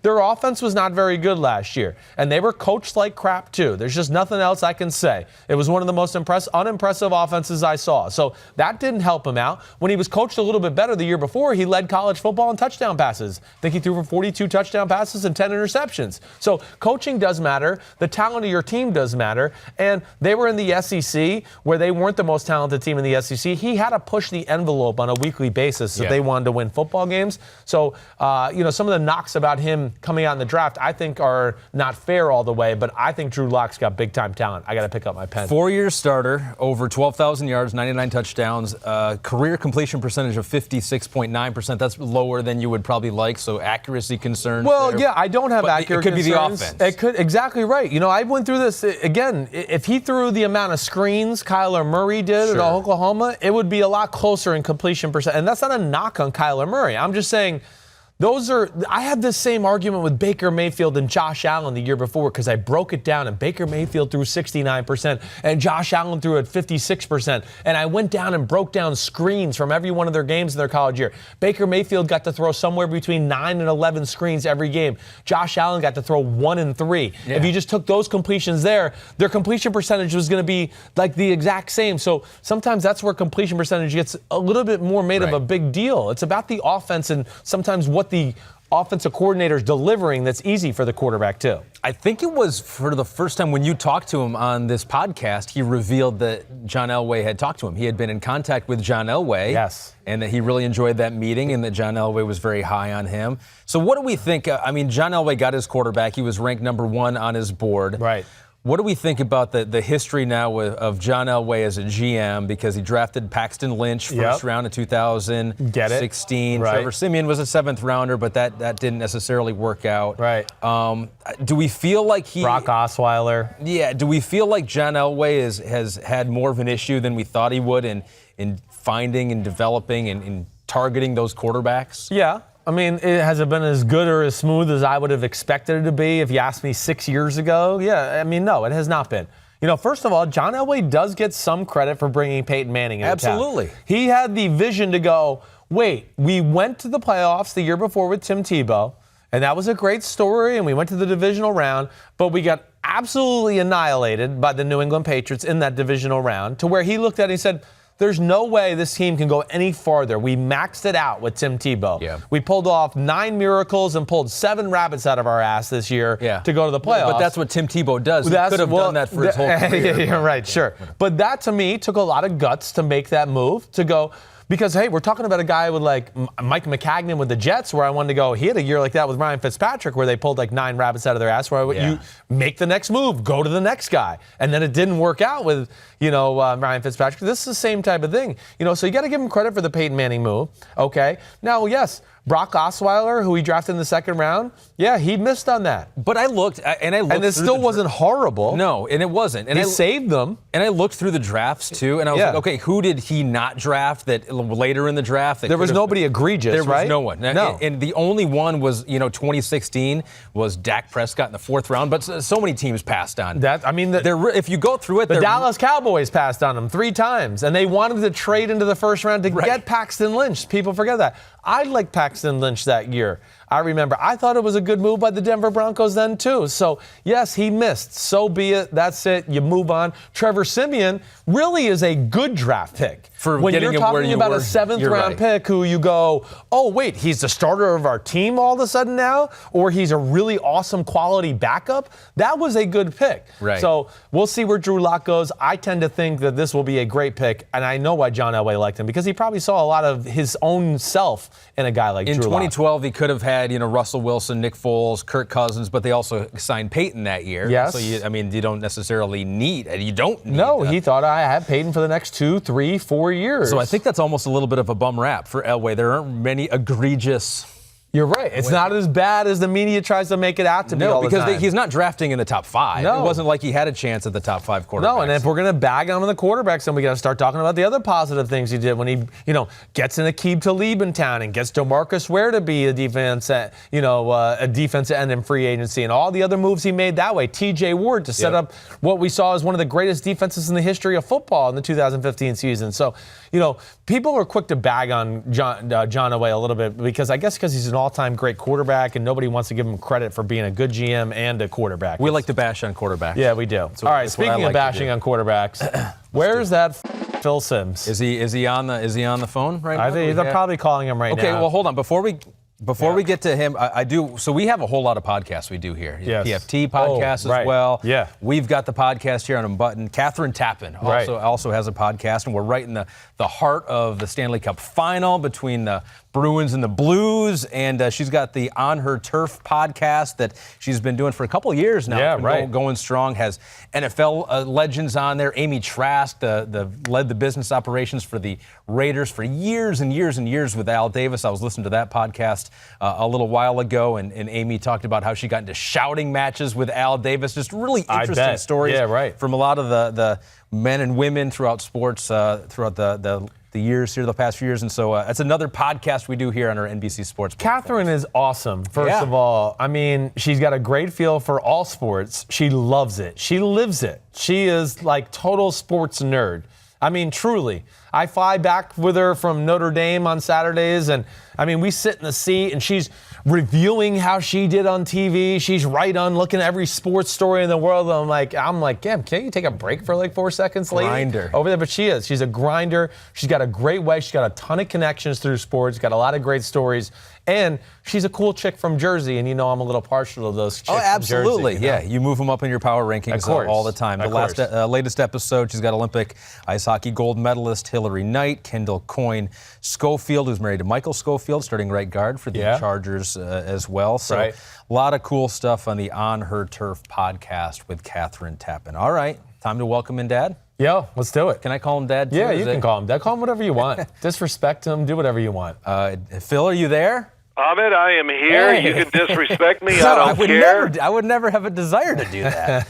their offense was not very good last year, and they were coached like crap too. There's just nothing else I can say. It was one of the most unimpressive offenses I saw. So that didn't help him out. When he was coached a little bit better the year before, he led college football in touchdown passes. I think he threw for 42 touchdown passes and 10 interceptions. So coaching does matter. The talent of your team does matter. And they were in the SEC where they weren't the most talented team in the SEC. He had to push the envelope on a weekly basis if they wanted to win football games. So, some of the knocks about him coming out in the draft, I think are not fair all the way, but I think Drew Lock's got big-time talent. I got to pick up my pen. 4-year starter, over 12,000 yards, 99 touchdowns, career completion percentage of 56.9%. That's lower than you would probably like, so accuracy concerns. Well, yeah, I don't have accurate concerns. It could be the offense. It could, exactly right. I went through this, again, if he threw the amount of screens Kyler Murray did at Oklahoma, it would be a lot closer in completion percent. And that's not a knock on Kyler Murray. I'm just saying, I had this same argument with Baker Mayfield and Josh Allen the year before because I broke it down and Baker Mayfield threw 69% and Josh Allen threw at 56%. And I went down and broke down screens from every one of their games in their college year. Baker Mayfield got to throw somewhere between 9 and 11 screens every game. Josh Allen got to throw 1 and 3. Yeah. If you just took those completions there, their completion percentage was going to be like the exact same. So sometimes that's where completion percentage gets a little bit more made of a big deal. It's about the offense and sometimes what the offensive coordinator's delivering that's easy for the quarterback too. I think it was for the first time when you talked to him on this podcast, he revealed that John Elway had talked to him. He had been in contact with John Elway. Yes. And that he really enjoyed that meeting and that John Elway was very high on him. So what do we think? John Elway got his quarterback. He was ranked number 1 on his board. Right. What do we think about the history now of John Elway as a GM? Because he drafted Paxton Lynch first round in 2016. Right. Trevor Siemian was a 7th rounder, but that didn't necessarily work out. Right. Do we feel like Brock Osweiler. Yeah. Do we feel like John Elway has had more of an issue than we thought he would in finding and developing and targeting those quarterbacks? Yeah. Has it been as good or as smooth as I would have expected it to be if you asked me 6 years ago? Yeah, no, it has not been. First of all, John Elway does get some credit for bringing Peyton Manning into Absolutely. town. He had the vision to go, wait, we went to the playoffs the year before with Tim Tebow, and that was a great story, and we went to the divisional round, but we got absolutely annihilated by the New England Patriots in that divisional round, to where he looked at it and he said, there's no way this team can go any farther. We maxed it out with Tim Tebow. Yeah. We pulled off 9 miracles and pulled 7 rabbits out of our ass this year to go to the playoffs. But that's what Tim Tebow does. He could have done that for his whole career. Yeah, right, sure. But that, to me, took a lot of guts to make that move, to go, because, hey, we're talking about a guy with like Mike McCagnon with the Jets, where I wanted to go, he had a year like that with Ryan Fitzpatrick, where they pulled like 9 rabbits out of their ass, where you make the next move, go to the next guy. And then it didn't work out with, Ryan Fitzpatrick. This is the same type of thing. So you got to give him credit for the Peyton Manning move. Okay. Now, yes, Brock Osweiler, who he drafted in the 2nd round, yeah, he missed on that. But I looked, and it still wasn't horrible. No, and it wasn't. And he saved them. And I looked through the drafs too, and I was like, okay, who did he not draft that later in the draft? There was nobody egregious, right? There was no one. No. And the only one was, 2016 was Dak Prescott in the 4th round, but so many teams passed on. If you go through it, the Dallas Cowboys passed on him 3 times, and they wanted to trade into the 1st round to get Paxton Lynch. People forget that. I liked Paxton Lynch that year. I remember. I thought it was a good move by the Denver Broncos then, too. So, yes, he missed. So be it. That's it. You move on. Trevor Siemian really is a good draft pick. for when getting you're him where talking you about were. a seventh-round pick who you go, oh, wait, he's the starter of our team all of a sudden now, or he's a really awesome quality backup, that was a good pick. Right. So we'll see where Drew Lock goes. I tend to think that this will be a great pick, and I know why John Elway liked him, because he probably saw a lot of his own self in a guy like Drew Lock. In 2012, he could have had, Russell Wilson, Nick Foles, Kirk Cousins, but they also signed Peyton that year. Yes. So, you don't necessarily need, he thought I had Peyton for the next 2, 3, 4 years. So I think that's almost a little bit of a bum rap for Elway. There aren't many egregious. You're right. It's not as bad as the media tries to make it out to be all the time. No, because he's not drafting in the top 5. No. It wasn't like he had a chance at the top 5 quarterbacks. No, and if we're going to bag on the quarterbacks, then we got to start talking about the other positive things he did when he, gets in Aqib Talib in town and gets DeMarcus Ware to be a defense end in free agency, and all the other moves he made that way. T.J. Ward to set up what we saw as one of the greatest defenses in the history of football in the 2015 season. So, people are quick to bag on John Elway a little bit because he's an all-time great quarterback, and nobody wants to give him credit for being a good GM and a quarterback. We like to bash on quarterbacks. Yeah, we do. All right, speaking of bashing on quarterbacks, where's that Phil Simms? Is he on the phone right now? I think they're probably calling him right now. Okay, well, hold on. Before we get to him, I do. So we have a whole lot of podcasts we do here. Yes. PFT podcast as well. Yeah. We've got the podcast here on Unbuttoned. Catherine Tappan also has a podcast, and we're right in the heart of the Stanley Cup final between the Bruins and the Blues, and she's got the On Her Turf podcast that she's been doing for a couple of years now. Yeah, right. Going strong. Has NFL legends on there. Amy Trask led the business operations for the Raiders for years and years and years with Al Davis. I was listening to that podcast a little while ago, and Amy talked about how she got into shouting matches with Al Davis. Just really interesting stories from a lot of the men and women throughout sports throughout the years here, the past few years. And so it's another podcast we do here on our NBC Sports. Catherine is awesome, first of all. I mean, she's got a great feel for all sports. She loves it. She lives it. She is like total sports nerd. I mean, truly. I fly back with her from Notre Dame on Saturdays, and I mean, we sit in the seat, and she's reviewing how she did on TV. She's right on looking at every sports story in the world. I'm like, yeah, can't you take a break for like 4 seconds, lady? Grinder. Over there, but she is. She's a grinder. She's got a great way. She's got a ton of connections through sports. Got a lot of great stories. And she's a cool chick from Jersey, and I'm a little partial to those chicks from Jersey. Oh, absolutely. Yeah, you move them up in your power rankings all the time. The latest episode, she's got Olympic ice hockey gold medalist Hillary Knight, Kendall Coyne Schofield, who's married to Michael Schofield, starting right guard for the Chargers as well. So a lot of cool stuff on the On Her Turf podcast with Catherine Tappan. All right, time to welcome in Dad. Yo, let's do it. Can I call him Dad too? Yeah, you can call him Dad. Call him whatever you want. Disrespect him. Do whatever you want. Phil, are you there? Ahmed, I am here. Hey. You can disrespect me. I don't care. I would never have a desire to do that.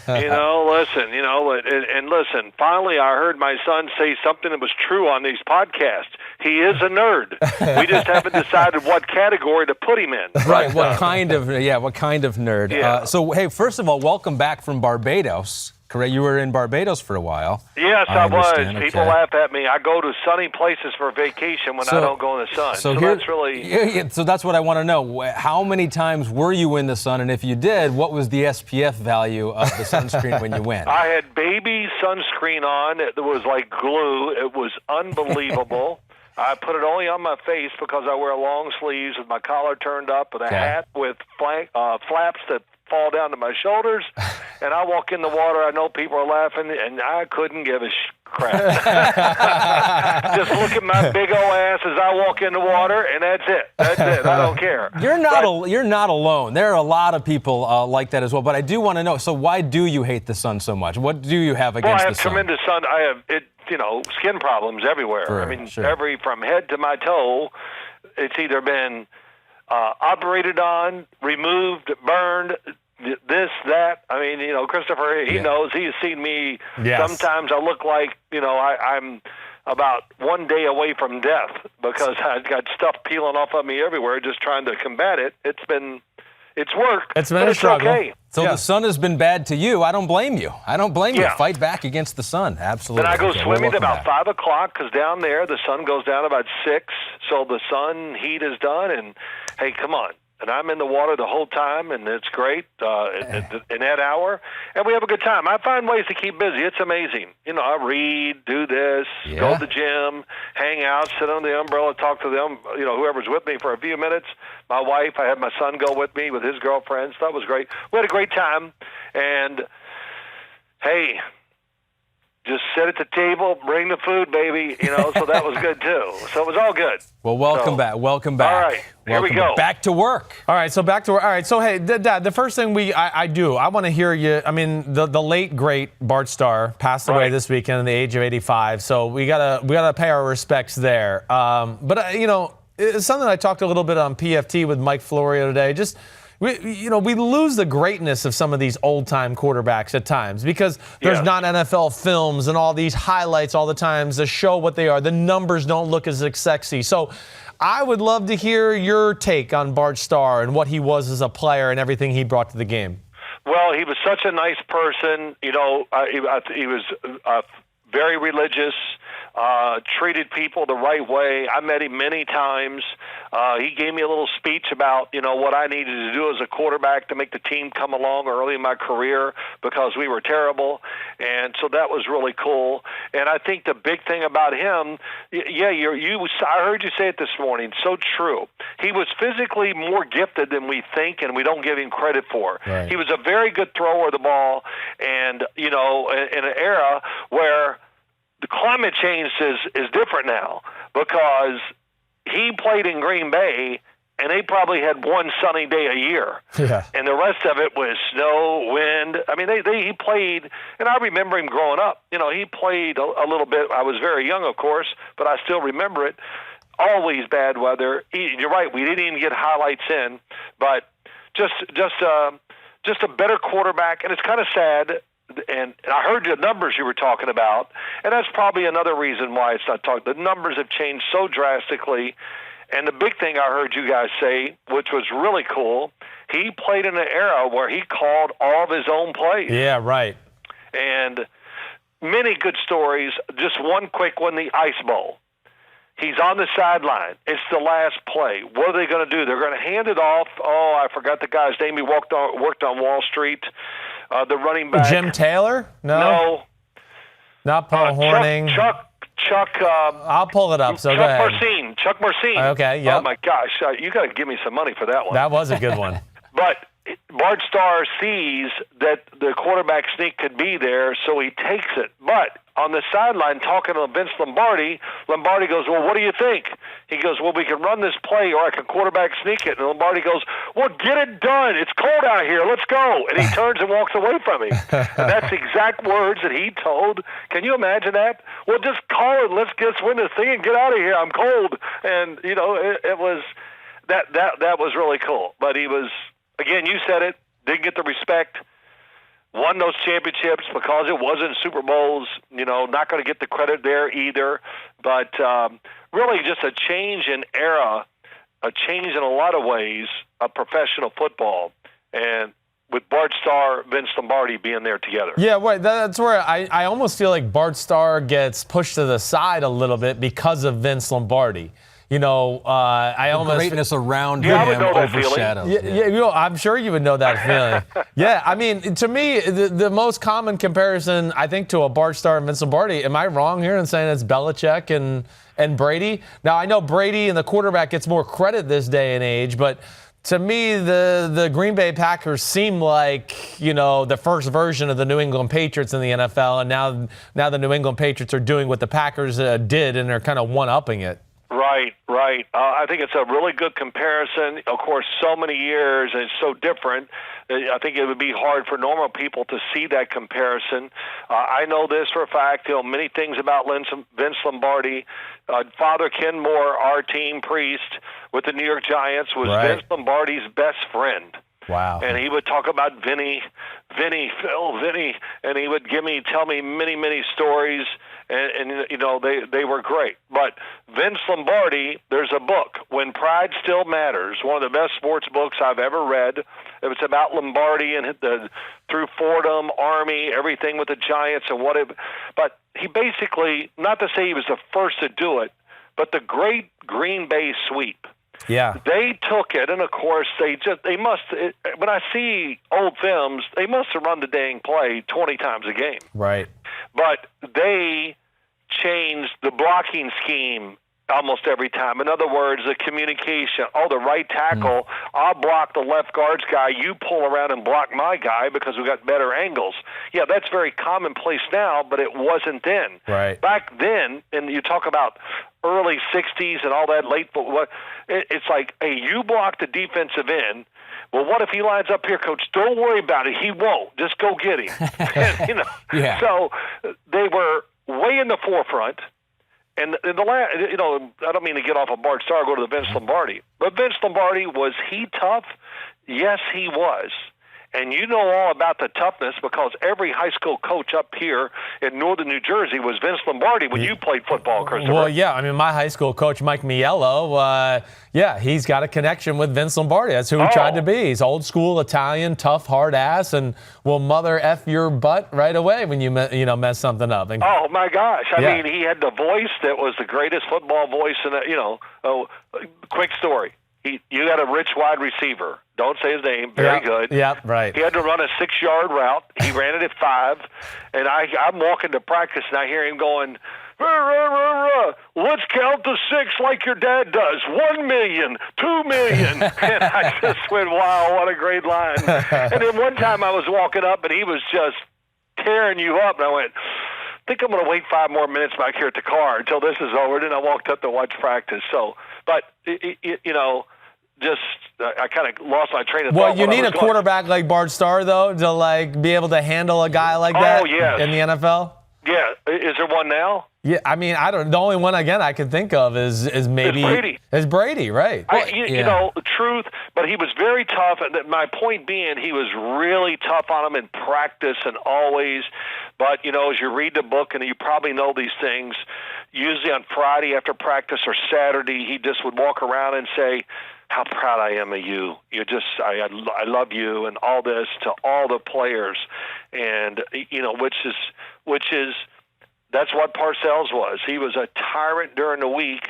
Listen, finally I heard my son say something that was true on these podcasts. He is a nerd. We just haven't decided what category to put him in. Right, what kind of nerd. Yeah. So, hey, first of all, welcome back from Barbados. Correct. You were in Barbados for a while. Yes, I was. People laugh at me. I go to sunny places for vacation when I don't go in the sun. So that's really... So that's what I want to know. How many times were you in the sun? And if you did, what was the SPF value of the sunscreen when you went? I had baby sunscreen on. It was like glue. It was unbelievable. I put it only on my face because I wear long sleeves with my collar turned up with a hat with flaps that fall down to my shoulders, and I walk in the water. I know people are laughing, and I couldn't give a crap. Just look at my big old ass as I walk in the water, and that's it. I don't care. You're not alone. There are a lot of people like that as well. But I do want to know. So why do you hate the sun so much? What do you have against the sun? I have tremendous sun. I have skin problems everywhere. From head to my toe, it's either been operated on, removed, burned, this, that. I mean, Christopher, he knows. He has seen me. Yes. Sometimes I look like, I'm about 1 day away from death because I've got stuff peeling off of me everywhere just trying to combat it. It's worked. It's been a struggle. Okay. So the sun has been bad to you. I don't blame you. Yeah. Fight back against the sun. Absolutely. And I go swimming at about 5 o'clock because down there the sun goes down about 6. So the sun heat is done. And, hey, come on. and I'm in the water the whole time, and it's great in that hour, and we have a good time. I find ways to keep busy. It's amazing. I read, do this, go to the gym, hang out, sit on the umbrella, talk to them, whoever's with me for a few minutes. My wife, I had my son go with me with his girlfriends. That was great. We had a great time, and hey, just sit at the table, bring the food, baby, so that was good too. So it was all good. Well, welcome back. Welcome back. All right, here we go. Back to work. All right, so back to work. All right, so hey, Dad, the first thing I want to hear you. I mean, the late great Bart Starr passed away this weekend at the age of 85. So we gotta pay our respects there. But it's something I talked a little bit on PFT with Mike Florio today. Just we lose the greatness of some of these old-time quarterbacks at times because there's not NFL films and all these highlights all the times to show what they are. The numbers don't look as sexy. So I would love to hear your take on Bart Starr and what he was as a player and everything he brought to the game. Well, he was such a nice person. He was very religious, treated people the right way. I met him many times. He gave me a little speech about, what I needed to do as a quarterback to make the team come along early in my career because we were terrible. And so that was really cool. And I think the big thing about him, I heard you say it this morning, so true. He was physically more gifted than we think and we don't give him credit for. Right. He was a very good thrower of the ball and, in an era where the climate change is different now because he played in Green Bay and they probably had one sunny day a year. Yeah. And the rest of it was snow, wind. I mean, he played, and I remember him growing up. He played a little bit. I was very young, of course, but I still remember it. Always bad weather. You're right, we didn't even get highlights in, but just a better quarterback, and it's kind of sad. And I heard the numbers you were talking about, and that's probably another reason why it's not talked. The numbers have changed so drastically, and the big thing I heard you guys say, which was really cool, he played in an era where he called all of his own plays. Yeah, right. And many good stories. Just one quick one, the Ice Bowl. He's on the sideline. It's the last play. What are they going to do? They're going to hand it off. Oh, I forgot the guy's name. He worked on Wall Street. The running back. Jim Taylor? No. Not Paul Horning. Chuck. I'll pull it up. So go ahead. Chuck Mersine. Okay. Yep. Oh my gosh, you got to give me some money for that one. That was a good one. But Bart Starr sees that the quarterback sneak could be there, so he takes it. But on the sideline, talking to Vince Lombardi goes, well, what do you think? He goes, well, we can run this play, or I can quarterback sneak it. And Lombardi goes, well, get it done. It's cold out here. Let's go. And he turns and walks away from him. And that's the exact words that he told. Can you imagine that? Well, just call it. Let's win this thing and get out of here. I'm cold. And, it was that was really cool. But he was, again, you said it, didn't get the respect. Won those championships because it wasn't Super Bowls, not going to get the credit there either. But really just a change in era, a change in a lot of ways of professional football. And with Bart Starr, Vince Lombardi being there together. Yeah, right. That's where I almost feel like Bart Starr gets pushed to the side a little bit because of Vince Lombardi. The greatness around him overshadows. Yeah, I'm sure you would know that feeling. Yeah, I mean, to me, the most common comparison, I think, to a Bart Starr and Vince Lombardi, am I wrong here in saying it's Belichick and Brady? Now, I know Brady and the quarterback gets more credit this day and age, but to me, the Green Bay Packers seem like, the first version of the New England Patriots in the NFL, and now the New England Patriots are doing what the Packers did, and they're kind of one-upping it. Right. I think it's a really good comparison. Of course, so many years and it's so different. I think it would be hard for normal people to see that comparison. I know this for a fact. Many things about Vince Lombardi. Father Ken Moore, our team priest with the New York Giants, was Vince Lombardi's best friend. Wow. And he would talk about Vinny, and he would tell me many, many stories, and they were great. But Vince Lombardi, there's a book, When Pride Still Matters, one of the best sports books I've ever read. It was about Lombardi and through Fordham, Army, everything with the Giants and but he basically, not to say he was the first to do it, but the great Green Bay sweep. Yeah. They took it, and of course they must. When I see old films, they must have run the dang play 20 times a game. Right. But they changed the blocking scheme almost every time. In other words, the communication. Oh, the right tackle, I'll block the left guard's guy. You pull around and block my guy because we got better angles. Yeah, that's very commonplace now, but it wasn't then. Right. Back then, and you talk about early 60s and all that late, it's like, hey, you block the defensive end. Well, what if he lines up here, Coach? Don't worry about it. He won't. Just go get him. And, Yeah. So they were way in the forefront. And I don't mean to get off of Bart Starr, go to the Vince Lombardi. But Vince Lombardi, was he tough? Yes, he was. And you know all about the toughness because every high school coach up here in northern New Jersey was Vince Lombardi when you played football, Christopher. Well, yeah. I mean, my high school coach, Mike Miele, he's got a connection with Vince Lombardi. That's who he tried to be. He's old school Italian, tough, hard ass, and will mother F your butt right away when you mess something up. And, oh, my gosh. I mean, he had the voice that was the greatest football voice in quick story. You got a rich wide receiver. Don't say his name. Very good. Yeah, right. He had to run a 6-yard route. He ran it at 5. And I'm walking to practice, and I hear him going, rah, rah, rah, rah. Let's count to 6 like your dad does. 1 million, 2 million. And I just went, wow, what a great line. And then one time I was walking up, and he was just tearing you up. And I went, I think I'm going to wait 5 more minutes back here at the car until this is over. Then I walked up to watch practice. So, but, I kind of lost my train of thought. Well, you need a quarterback like Bart Starr, though, to be able to handle a guy like that in the NFL. Yeah, is there one now? Yeah, I mean, I don't. The only one again I can think of is maybe Brady, right? The truth. But he was very tough. And my point being, he was really tough on him in practice and always. But as you read the book, and you probably know these things, usually on Friday after practice or Saturday, he just would walk around and say, how proud I am of you. I love you, and all this to all the players, and which is that's what Parcells was. He was a tyrant during the week.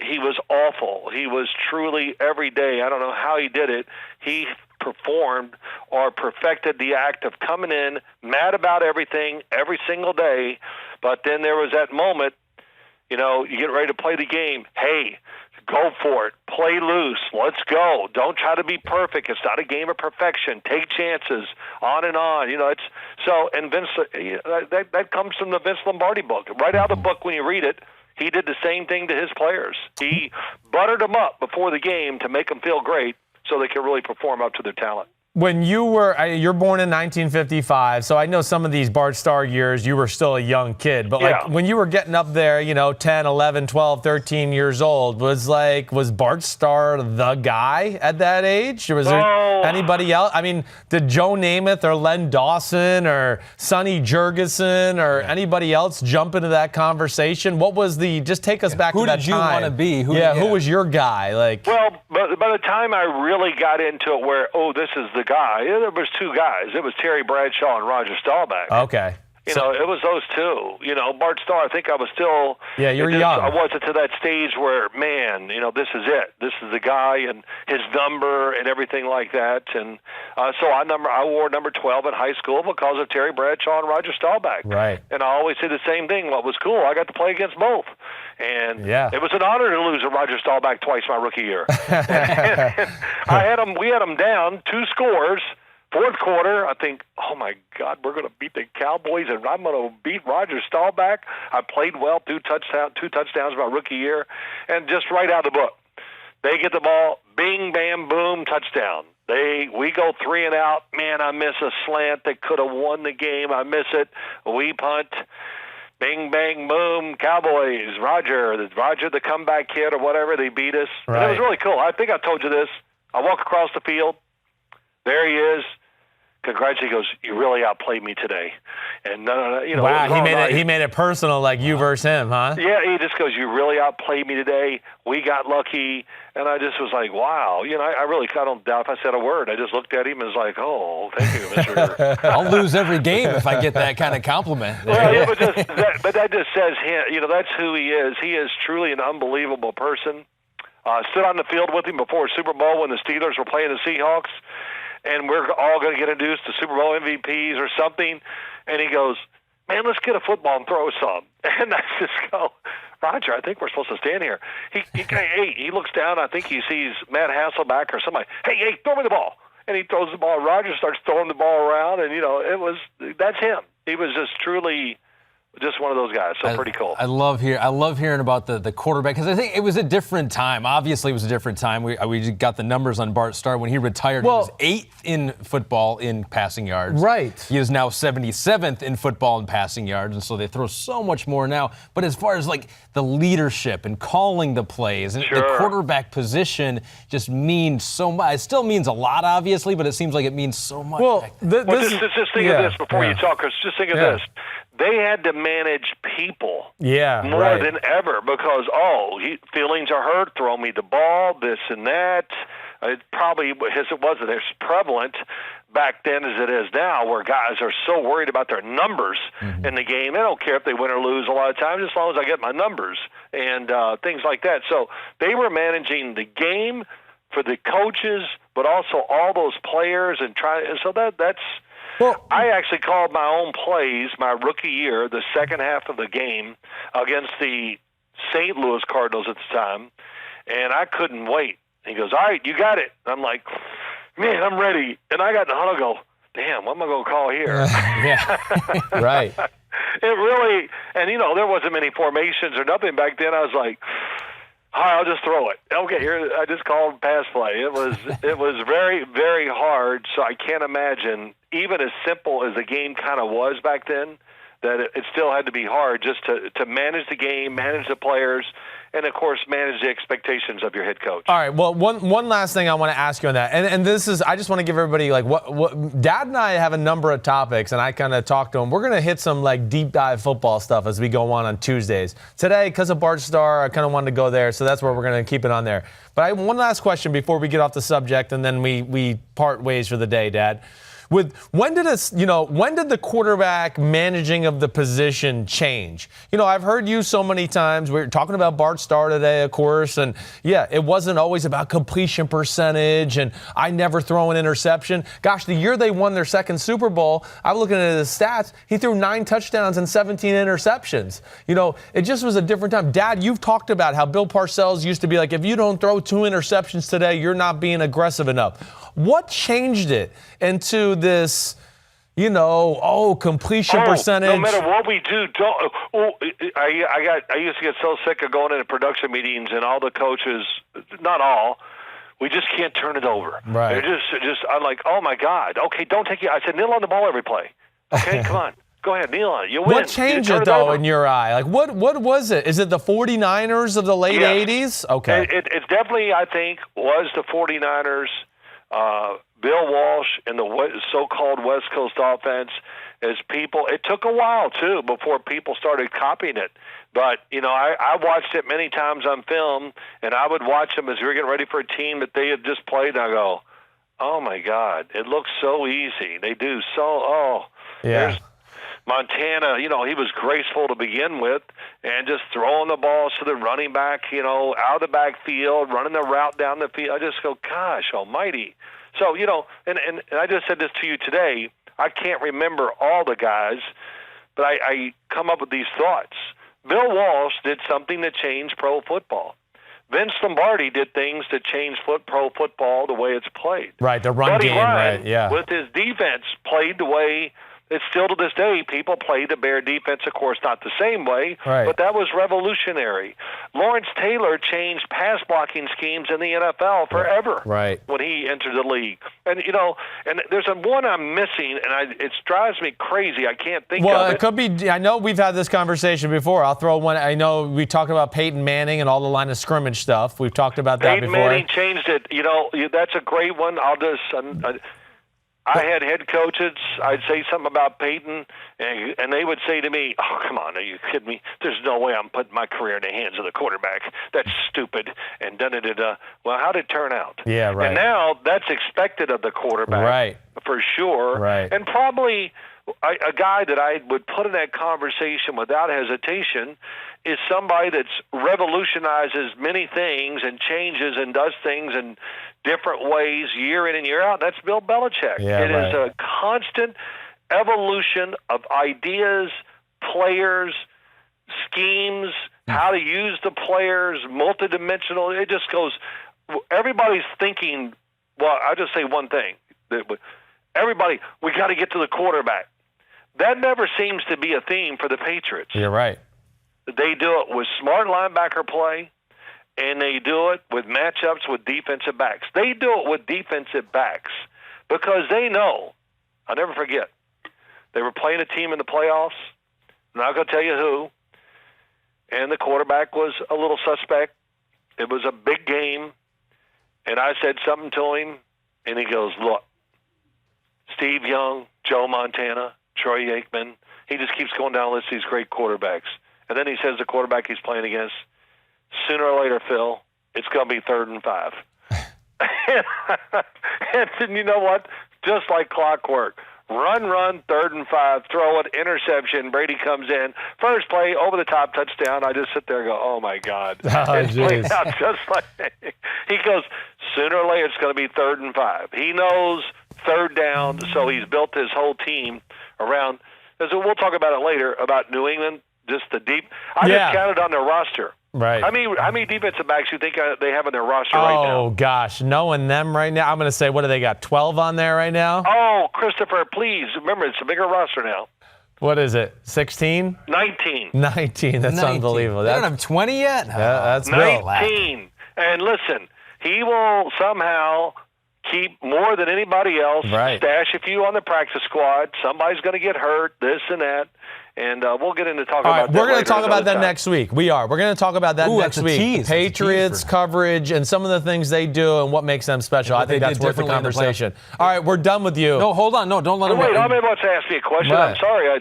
He was awful. He was truly every day. I don't know how he did it. He performed or perfected the act of coming in mad about everything every single day, but then there was that moment. You get ready to play the game. Hey, go for it. Play loose. Let's go. Don't try to be perfect. It's not a game of perfection. Take chances. On and on. It's so. And Vince, that comes from the Vince Lombardi book. Right out of the book when you read it, he did the same thing to his players. He buttered them up before the game to make them feel great, so they could really perform up to their talent. When you're born in 1955, so I know some of these Bart Starr years, you were still a young kid. But when you were getting up there, 10, 11, 12, 13 years old, was Bart Starr the guy at that age? Or was there anybody else? I mean, did Joe Namath or Len Dawson or Sonny Jurgensen or anybody else jump into that conversation? What was just take us back to that time. Who did you want to be? Who was your guy? Well, by the time I really got into it where, this is the guy, there was 2 guys. It was Terry Bradshaw and Roger Staubach. Okay. It was those 2. Bart Starr, I think I was still... Yeah, you were young. I wasn't to that stage where, man, this is it. This is the guy and his number and everything like that. And so I wore number 12 in high school because of Terry Bradshaw and Roger Staubach. Right. And I always say the same thing. What was cool, I got to play against both. And it was an honor to lose to Roger Staubach twice my rookie year. We had them down 2 scores. Fourth quarter, I think, oh, my God, we're going to beat the Cowboys, and I'm going to beat Roger Staubach. I played well, 2 touchdowns my rookie year, and just right out of the book. They get the ball, bing, bam, boom, touchdown. We go 3 and out. Man, I miss a slant that could have won the game. I miss it. We punt. Bing, bang, boom, Cowboys. Roger, the comeback kid or whatever, they beat us. Right. It was really cool. I think I told you this. I walk across the field. There he is. Congratulations. He goes, you really outplayed me today. And wow, he made it personal, like you versus him, huh? Yeah, he just goes, you really outplayed me today. We got lucky. And I just was like, wow. I don't doubt if I said a word. I just looked at him and was like, oh, thank you, Mr. I'll lose every game if I get that kind of compliment. Well, but that just says him. That's who he is. He is truly an unbelievable person. stood on the field with him before Super Bowl when the Steelers were playing the Seahawks, and we're all going to get introduced to Super Bowl MVPs or something. And he goes, man, let's get a football and throw some. And I just go, Roger, I think we're supposed to stand here. He looks down. I think he sees Matt Hasselbeck or somebody. Hey, throw me the ball. And he throws the ball. Roger starts throwing the ball around, and, that's him. He was just truly just one of those guys. So pretty cool. I love hearing about the quarterback, because I think it was a different time. Obviously, it was a different time. We got the numbers on Bart Starr when he retired. He was 8th in football in passing yards. Right. He is now 77th in football in passing yards, and so they throw so much more now. But as far as like the leadership and calling the plays, and the quarterback position just means so much. It still means a lot, obviously, but it seems like it means so much. Well, just think of this before you talk, Chris. Just think of this. They had to manage people more than ever because, feelings are hurt, throw me the ball, this and that. It probably, as it wasn't as prevalent back then as it is now, where guys are so worried about their numbers in the game. They don't care if they win or lose a lot of times, as long as I get my numbers and things like that. So they were managing the game for the coaches, but also all those players and so that's. Well, I actually called my own plays my rookie year, the second half of the game against the St. Louis Cardinals at the time, and I couldn't wait. He goes, all right, you got it. I'm like, man, I'm ready. And I got in the huddle, go, damn, what am I going to call here? Right. It really, and there wasn't many formations or nothing back then. I was like, all right, I'll just throw it. Okay, here I just called pass play. It was very, very hard. So I can't imagine, even as simple as the game kind of was back then, that it still had to be hard just to manage the game, manage the players, and of course manage the expectations of your head coach. All right. Well, one last thing I want to ask you on that, and this is, I just want to give everybody like what Dad and I have a number of topics, and I kind of talked to him. We're gonna hit some like deep dive football stuff as we go on Tuesdays. Today, because of Bart Starr, I kind of wanted to go there, so that's where we're gonna keep it on there. But I have one last question before we get off the subject, and then we part ways for the day, Dad. When did the quarterback managing of the position change? I've heard you so many times. We're talking about Bart Starr today, of course, and it wasn't always about completion percentage, and I never throw an interception. Gosh, the year they won their second Super Bowl, I was looking at his stats. He threw 9 touchdowns and 17 interceptions. It just was a different time. Dad, you've talked about how Bill Parcells used to be like, if you don't throw 2 interceptions today, you're not being aggressive enough. What changed it into this, completion percentage? No matter what we do, I used to get so sick of going into production meetings and all the coaches, not all, we just can't turn it over. Right. They're just I'm like, oh my God, okay, don't take it. I said, kneel on the ball every play. Okay, come on. Go ahead, kneel on it. You win. What changed it, though, in your eye? Like, what was it? Is it the 49ers of the late 80s? Okay. It definitely, I think, was the 49ers. Bill Walsh and the so-called West Coast offense, as people, it took a while, too, before people started copying it. But, I watched it many times on film, and I would watch them as we were getting ready for a team that they had just played, and I go, oh, my God, it looks so easy. They do so, there's Montana, he was graceful to begin with, and just throwing the balls to the running back, out of the backfield, running the route down the field. I just go, gosh almighty. So, and I just said this to you today, I can't remember all the guys, but I come up with these thoughts. Bill Walsh did something that changed pro football. Vince Lombardi did things that changed pro football the way it's played. Right, the run Buddy game, Ryan, right, yeah. with his defense, played the way it's still to this day, people play the Bear defense, of course, not the same way, but that was revolutionary. Lawrence Taylor changed pass blocking schemes in the NFL forever when he entered the league. And, and there's one I'm missing, and it drives me crazy. I can't think of it. Well, it could be, I know we've had this conversation before. I'll throw one. I know we talked about Peyton Manning and all the line of scrimmage stuff. We've talked about that before. Peyton Manning changed it. That's a great one. I had head coaches, I'd say something about Peyton, and they would say to me, oh, come on, are you kidding me? There's no way I'm putting my career in the hands of the quarterback. That's stupid. And da-da-da-da. Well, how did it turn out? Yeah, right. And now that's expected of the quarterback, for sure. Right. And probably a guy that I would put in that conversation without hesitation is somebody that's revolutionizes many things and changes and does things in different ways year in and year out. That's Bill Belichick. Yeah, it is a constant evolution of ideas, players, schemes, how to use the players, multidimensional. It just goes, everybody's thinking, well, I'll just say one thing. Everybody, we got to get to the quarterback. That never seems to be a theme for the Patriots. You're right. They do it with smart linebacker play, and they do it with matchups with defensive backs. They do it with defensive backs because they know, I'll never forget, they were playing a team in the playoffs. I'm not going to tell you who. And the quarterback was a little suspect. It was a big game. And I said something to him, and he goes, look, Steve Young, Joe Montana, Troy Aikman, he just keeps going down the list of these great quarterbacks. And then he says the quarterback he's playing against, sooner or later, Phil, it's going to be 3rd and 5. And then you know what? Just like clockwork. Run, 3rd and 5, throw it, interception, Brady comes in. First play, over the top, touchdown. I just sit there and go, oh, my God. It's played out just like he goes, sooner or later, it's going to be 3rd and 5. He knows 3rd down, so he's built his whole team around. So we'll talk about it later, about New England, just the deep. I just counted on their roster. Right. How many defensive backs you think they have on their roster right now? Oh, gosh. Knowing them right now, I'm going to say, what do they got, 12 on there right now? Oh, Christopher, please. Remember, it's a bigger roster now. What is it, 16? 19. 19. That's 19. unbelievable. They don't have 20 yet? That's 19. And listen, he will somehow keep more than anybody else, stash a few on the practice squad. Somebody's going to get hurt, this and that. And we'll get into talking about that. We're going to talk about that next week. We are. We're going to talk about that next week. Tease. Patriots coverage and some of the things they do and what makes them special. I think that's worth the conversation. All right, we're done with you. No, hold on. No, don't let him. Wait, Ahmed wants to ask me a question. I'm sorry. I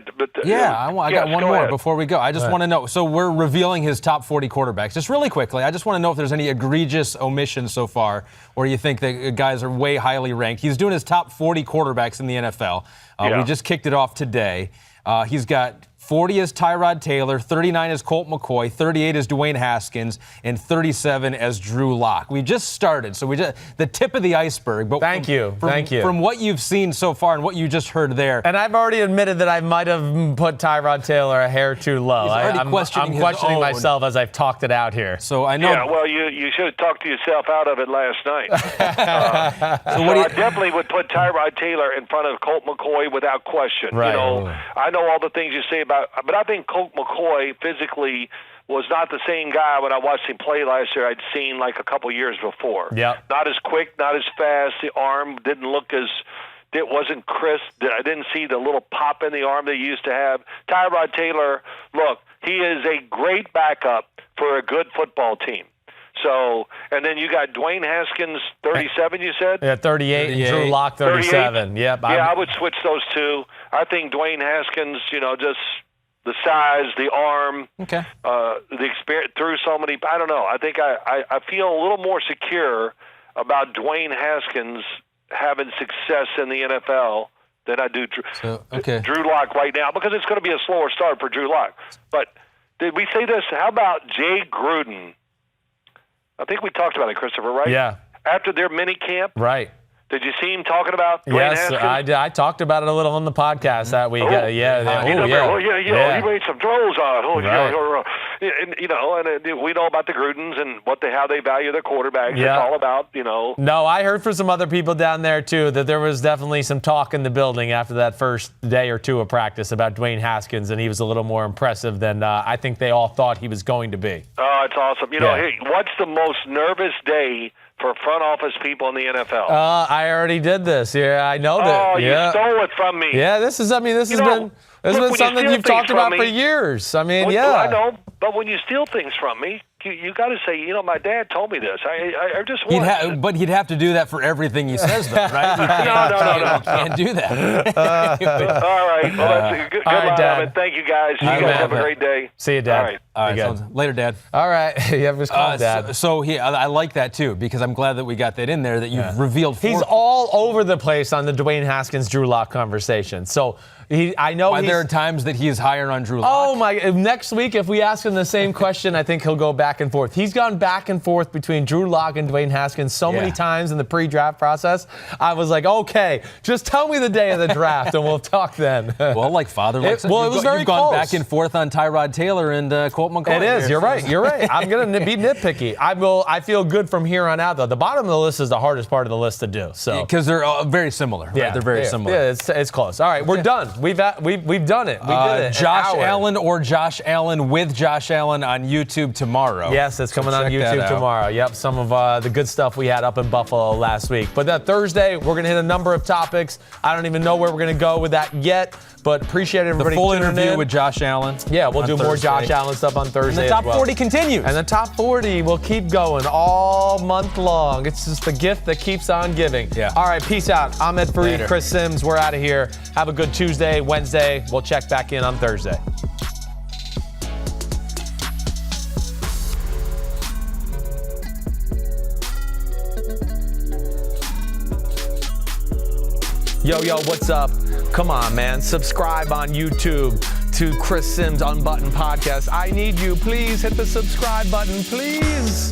got one more before we go. I just want to know. So we're revealing his top 40 quarterbacks. Just really quickly, I just want to know if there's any egregious omissions so far, or you think the guys are way highly ranked. He's doing his top 40 quarterbacks in the NFL. We just kicked it off today. He's got 40 is Tyrod Taylor, 39 is Colt McCoy, 38 is Dwayne Haskins, and 37 as Drew Lock. We just started, so the tip of the iceberg. But Thank you. From what you've seen so far and what you just heard there. And I've already admitted that I might have put Tyrod Taylor a hair too low. I'm questioning myself as I've talked it out here. So I know. Yeah, well, you should have talked yourself out of it last night. I definitely would put Tyrod Taylor in front of Colt McCoy without question. Right. I know all the things you say about, but I think Colt McCoy physically was not the same guy when I watched him play last year I'd seen like a couple years before. Yeah. Not as quick, not as fast. The arm didn't look as, it wasn't crisp. I didn't see the little pop in the arm they used to have. Tyrod Taylor, look, he is a great backup for a good football team. So, and then you got Dwayne Haskins, 37, you said? Yeah, 38, and Drew Lock, 37. Yep. I would switch those two. I think Dwayne Haskins, just the size, the arm, the experience, through so many, I don't know. I think I feel a little more secure about Dwayne Haskins having success in the NFL than I do Drew Lock right now, because it's going to be a slower start for Drew Lock. But did we say this? How about Jay Gruden? I think we talked about it, Christopher, right? Yeah. After their mini camp? Right. Did you see him talking about Dwayne Haskins? Yes, I talked about it a little on the podcast that week. He made some throws on. And we know about the Grudens and how they value their quarterbacks. Yeah. It's all about, No, I heard from some other people down there, too, that there was definitely some talk in the building after that first day or two of practice about Dwayne Haskins, and he was a little more impressive than I think they all thought he was going to be. Oh, it's awesome. Hey, what's the most nervous day for front office people in the NFL? I already did this. Yeah, I know that. Oh, you stole it from me. Yeah, this has been something you've talked about for years. I mean, I know, but when you steal things from me, you got to say, my dad told me this. I just want. But he'd have to do that for everything he says, though, right? No. You can't do that. All right. Well, that's a good line, Ahmed. Thank you, guys. You guys have a great day. See you, Dad. All right. Later, Dad. All right. You have his call, Dad. So I like that, too, because I'm glad that we got that in there, that you've revealed. He's all over the place on the Dwayne Haskins, Drew Lock conversation. So I know there are times that he is higher on Drew Lock. Oh, my. Next week, if we ask him the same question, I think he'll go back and forth. He's gone back and forth between Drew Lock and Dwayne Haskins so many times in the pre-draft process. I was like, okay, just tell me the day of the draft and we'll talk then. Well, like father, it was very you've close. Gone back and forth on Tyrod Taylor and Colt McCoy. It is. You're right. I'm going to be nitpicky. I feel good from here on out, though. The bottom of the list is the hardest part of the list to do. So because they're very similar. Right? Yeah, they're very similar. Yeah, it's close. All right, we're done. We've done it. We did it. Josh Allen or Josh Allen with Josh Allen on YouTube tomorrow. Yes, it's coming on YouTube tomorrow. Yep, some of the good stuff we had up in Buffalo last week. But that Thursday, we're going to hit a number of topics. I don't even know where we're going to go with that yet, but appreciate everybody tuning in. The full interview with Josh Allen. Yeah, we'll do more Josh Allen stuff on Thursday. And the top 40 continues. And the top 40 will keep going all month long. It's just the gift that keeps on giving. Yeah. All right, peace out. Ahmed Fareed, Later. Chris Simms, we're out of here. Have a good Tuesday, Wednesday. We'll check back in on Thursday. Yo, what's up? Come on, man. Subscribe on YouTube to Chris Simms Unbuttoned Podcast. I need you. Please hit the subscribe button, please.